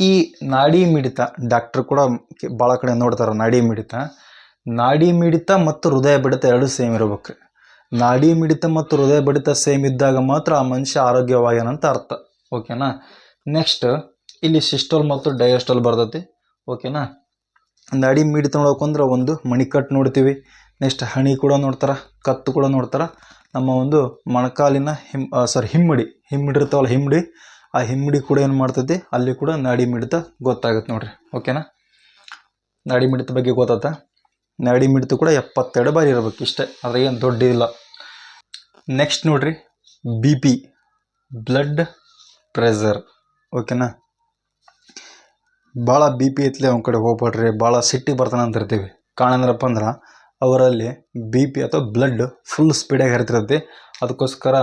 ಈ ನಾಡಿ ಮಿಡಿತ ಡಾಕ್ಟ್ರು ಕೂಡ ಭಾಳ ಕಡೆ ನೋಡ್ತಾರೆ. ನಾಡಿ ಮಿಡಿತ ಮತ್ತು ಹೃದಯ ಬಡಿತ 2 ಸೇಮ್ ಇರ್ಬೇಕು. ನಾಡಿ ಮಿಡಿತ ಮತ್ತು ಹೃದಯ ಬಡಿತ ಸೇಮ್ ಇದ್ದಾಗ ಮಾತ್ರ ಆ ಮನುಷ್ಯ ಆರೋಗ್ಯವಾಗ್ಯಾನಂತ ಅರ್ಥ, ಓಕೆನಾ. ನೆಕ್ಸ್ಟ್ ಇಲ್ಲಿ ಸಿಸ್ಟೋಲ್ ಮತ್ತು ಡಯಾಸ್ಟೋಲ್ ಬರ್ತೈತಿ, ಓಕೆನಾ. ನಾಡಿ ಮಿಡಿತ ನೋಡೋಕಂದ್ರೆ ಒಂದು ಮಣಿಕಟ್ಟು ನೋಡ್ತೀವಿ. ನೆಕ್ಸ್ಟ್ ಹಣಿ ಕೂಡ ನೋಡ್ತಾರೆ, ಕತ್ತು ಕೂಡ ನೋಡ್ತಾರೆ. ನಮ್ಮ ಒಂದು ಮೊಣಕಾಲಿನ ಹಿಮ್ಮಡಿ ಇರ್ತಾವಲ್ಲ, ಆ ಹಿಮ್ಮಡಿ ಕೂಡ ಏನು ಮಾಡ್ತೈತಿ, ಅಲ್ಲಿ ಕೂಡ ನಾಡಿ ಮಿಡಿತ ಗೊತ್ತಾಗುತ್ತೆ ನೋಡ್ರಿ, ಓಕೆನಾ. ನಾಡಿ ಮಿಡಿತ ಬಗ್ಗೆ ಗೊತ್ತಾತ. ನಾಡಿ ಮಿಡಿತ ಕೂಡ 72 ಬಾರಿ ಇರ್ಬೇಕು, ಇಷ್ಟೇ, ಅದ್ರ ಏನು ದೊಡ್ಡದಿಲ್ಲ. ನೆಕ್ಸ್ಟ್ ನೋಡ್ರಿ, BP, ಬ್ಲಡ್ ಪ್ರೆಷರ್, ಓಕೆನಾ. ಭಾಳ BP ಐತ್ಲೆ ಒಂದು ಕಡೆ ಹೋಗ್ಬೇಡ್ರಿ, ಭಾಳ ಸಿಟ್ಟಿಗೆ ಬರ್ತಾನೆ ಅಂತಿರ್ತೀವಿ. ಕಾಣಂದ್ರಪ್ಪ ಅಂದ್ರೆ ಅವರಲ್ಲಿ BP ಅಥವಾ ಬ್ಲಡ್ ಫುಲ್ ಸ್ಪೀಡಾಗಿ ಹರಿತಿರ್ತೈತಿ. ಅದಕ್ಕೋಸ್ಕರ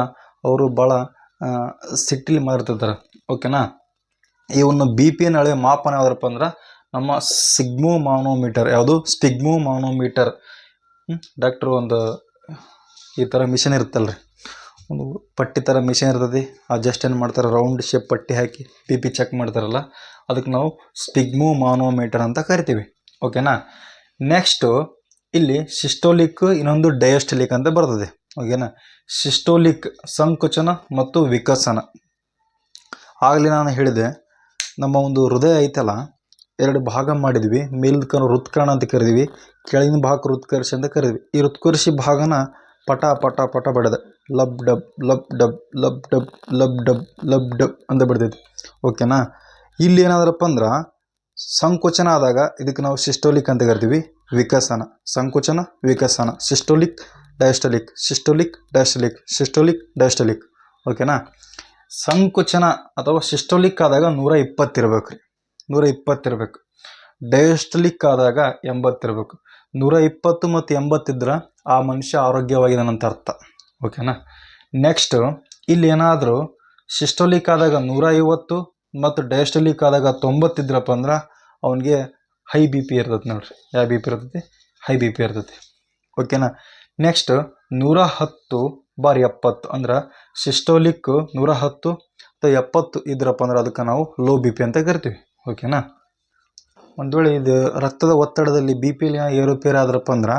ಅವರು ಭಾಳ ಸಿಟ್ಟಿಲಿ ಮಾಡಿರ್ತಿರ್ತಾರೆ, ಓಕೆನಾ. ಇವನ್ನ BP ಅಳೆಯೋ ಮಾಪನ ಯಾವುದಪ್ಪ ಅಂದ್ರೆ ನಮ್ಮ ಸ್ಪಿಗ್ಮೋಮಾನೋಮೀಟರ್. ಡಾಕ್ಟ್ರು ಒಂದು ಈ ಥರ ಮಿಷನ್ ಇರುತ್ತಲ್ರಿ, ಒಂದು ಪಟ್ಟಿ ಥರ ಮಿಷನ್ ಇರ್ತೈತಿ. ಜಸ್ಟ್ ಏನು ಮಾಡ್ತಾರೆ, ರೌಂಡ್ ಶೇಪ್ ಪಟ್ಟಿ ಹಾಕಿ BP ಚೆಕ್ ಮಾಡ್ತಾರಲ್ಲ, ಅದಕ್ಕೆ ನಾವು ಸ್ಪಿಗ್ಮೋಮಾನೋಮೀಟರ್ ಅಂತ ಕರಿತೀವಿ, ಓಕೆನಾ. ನೆಕ್ಸ್ಟು ಇಲ್ಲಿ ಸಿಸ್ಟೋಲಿಕ್, ಇನ್ನೊಂದು ಡಯಾಸ್ಟೋಲಿಕ್ ಅಂತ ಬರ್ತದೆ, ಓಕೆನಾ. ಸಿಸ್ಟೋಲಿಕ್ ಸಂಕುಚನ ಮತ್ತು ವಿಕಸನ. ಆಗಲೇ ನಾನು ಹೇಳಿದೆ, ನಮ್ಮ ಒಂದು ಹೃದಯ ಐತಲ್ಲ 2 ಭಾಗ ಮಾಡಿದ್ವಿ. ಮೇಲಿನ ಹೃತ್ಕರ್ಣ ಅಂತ ಕರಿತೀವಿ, ಕೆಳಗಿನ ಭಾಗ ಹೃತ್ಕರ್ಷಿ ಅಂತ ಕರಿದ್ವಿ. ಈ ಹೃತ್ಕರ್ಷಿ ಭಾಗನ ಪಟ ಪಟ ಪಟ ಬಡಿದೆ, lub dub lub dub lub dub lub dub lub dub ಅಂತ ಬಡ್ದೈತಿ, ಓಕೆನಾ. ಇಲ್ಲಿ ಏನಾದ್ರಪ್ಪ ಅಂದ್ರೆ ಸಂಕುಚನ ಆದಾಗ ಇದಕ್ಕೆ ನಾವು ಸಿಸ್ಟೋಲಿಕ್ ಅಂತ ಕರಿತೀವಿ. ವಿಕಸನ, ಸಂಕುಚನ, ವಿಕಸನ, ಸಿಸ್ಟೋಲಿಕ್ ಡಯಾಸ್ಟೋಲಿಕ್, ಓಕೆನಾ. ಸಂಕುಚನ ಅಥವಾ ಸಿಸ್ಟೋಲಿಕ್ ಆದಾಗ 120 ಇರ್ಬೇಕು ರೀ, 120 ಇರಬೇಕು. ಡಯಾಸ್ಟೋಲಿಕ್ ಆದಾಗ 80 ಇರಬೇಕು. 120 ಮತ್ತು 80 ಇದ್ರೆ ಆ ಮನುಷ್ಯ ಆರೋಗ್ಯವಾಗಿದ್ದಾನಂತ ಅರ್ಥ, ಓಕೆನಾ. ನೆಕ್ಸ್ಟ್ ಇಲ್ಲಿ ಏನಾದರೂ ಸಿಸ್ಟೋಲಿಕ್ ಆದಾಗ 150 ಮತ್ತು ಡಯಾಸ್ಟೋಲಿಕ್ ಆದಾಗ 90 ಇದ್ರಪ್ಪ ಅಂದ್ರೆ ಅವನಿಗೆ ಹೈ ಬಿ ಪಿ ಇರ್ತೈತಿ ನೋಡ್ರಿ. ಯಾವ ಬಿ ಪಿ ಇರ್ತೈತಿ? ಹೈ ಬಿ ಪಿ ಇರ್ತೈತಿ. ಓಕೆನಾ. ನೆಕ್ಸ್ಟ್ 110/70 ಅಂದ್ರೆ ಸಿಸ್ಟೋಲಿಕ್ 110 ಅಥವಾ 70 ಇದ್ರಪ್ಪ ಅಂದ್ರೆ ಅದಕ್ಕೆ ನಾವು ಲೋ ಬಿ ಪಿ ಅಂತ ಕರಿತೀವಿ. ಓಕೆನಾ. ಒಂದು ವೇಳೆ ಇದು ರಕ್ತದ ಒತ್ತಡದಲ್ಲಿ ಬಿ ಪಿಲಿ ಏರುಪೇರು ಆದ್ರಪ್ಪ ಅಂದ್ರೆ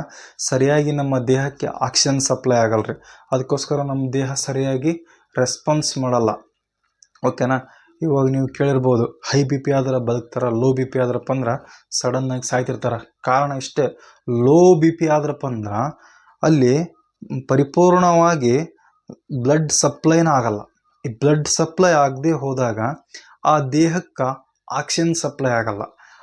ಸರಿಯಾಗಿ ನಮ್ಮ ದೇಹಕ್ಕೆ ಆಕ್ಸಿಜನ್ ಸಪ್ಲೈ ಆಗಲ್ರಿ. ಅದಕ್ಕೋಸ್ಕರ ನಮ್ಮ ದೇಹ ಸರಿಯಾಗಿ ರೆಸ್ಪಾನ್ಸ್ ಮಾಡಲ್ಲ. ಓಕೆನಾ. ಇವಾಗ ನೀವು ಕೇಳಿರ್ಬೋದು, ಹೈ ಬಿ ಪಿ ಆದ್ರೆ ಬದುಕ್ತಾರೆ, ಲೋ ಬಿ ಪಿ ಆದ್ರಪ್ಪ ಅಂದ್ರೆ ಸಡನ್ನಾಗಿ ಸಾಯ್ತಿರ್ತಾರೆ. ಕಾರಣ ಇಷ್ಟೇ, ಲೋ ಬಿ ಪಿ ಆದ್ರಪ್ಪ ಅಂದ್ರೆ ಅಲ್ಲಿ ಪರಿಪೂರ್ಣವಾಗಿ ಬ್ಲಡ್ ಸಪ್ಲೈನ ಆಗಲ್ಲ. ಈ ಬ್ಲಡ್ ಸಪ್ಲೈ ಆಗದೆ ಹೋದಾಗ ಆ ದೇಹಕ್ಕೆ ಆಕ್ಸಿಜನ್ ಸಪ್ಲೈ ಆಗಲ್ಲ.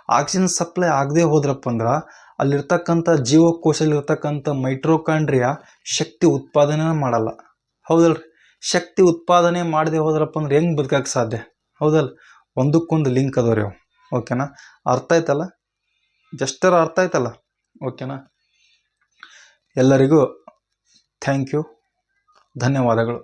ಆಕ್ಸಿಜನ್ ಸಪ್ಲೈ ಆಗದೆ ಹೋದ್ರಪ್ಪ ಅಂದ್ರೆ ಅಲ್ಲಿರ್ತಕ್ಕಂಥ ಜೀವಕೋಶದಲ್ಲಿರ್ತಕ್ಕಂಥ ಮೈಟ್ರೋಕಾಂಡ್ರಿಯಾ ಶಕ್ತಿ ಉತ್ಪಾದನೆ ಮಾಡಲ್ಲ. ಹೌದಲ್ರಿ. ಶಕ್ತಿ ಉತ್ಪಾದನೆ ಮಾಡದೆ ಹೋದ್ರಪ್ಪ ಅಂದ್ರೆ ಹೆಂಗೆ ಬದುಕಕ್ಕೆ ಸಾಧ್ಯ? ಹೌದಲ್ಲ. ಒಂದಕ್ಕೊಂದು ಲಿಂಕ್ ಅದಾವ್ರಿ ಅವು. ಓಕೆನಾ. ಅರ್ಥ ಆಯ್ತಲ್ಲ? ಜಸ್ಟರ ಅರ್ಥ ಆಯ್ತಲ್ಲ? ಓಕೆನಾ. ಎಲ್ಲರಿಗೂ ಥ್ಯಾಂಕ್ ಯು, ಧನ್ಯವಾದಗಳು.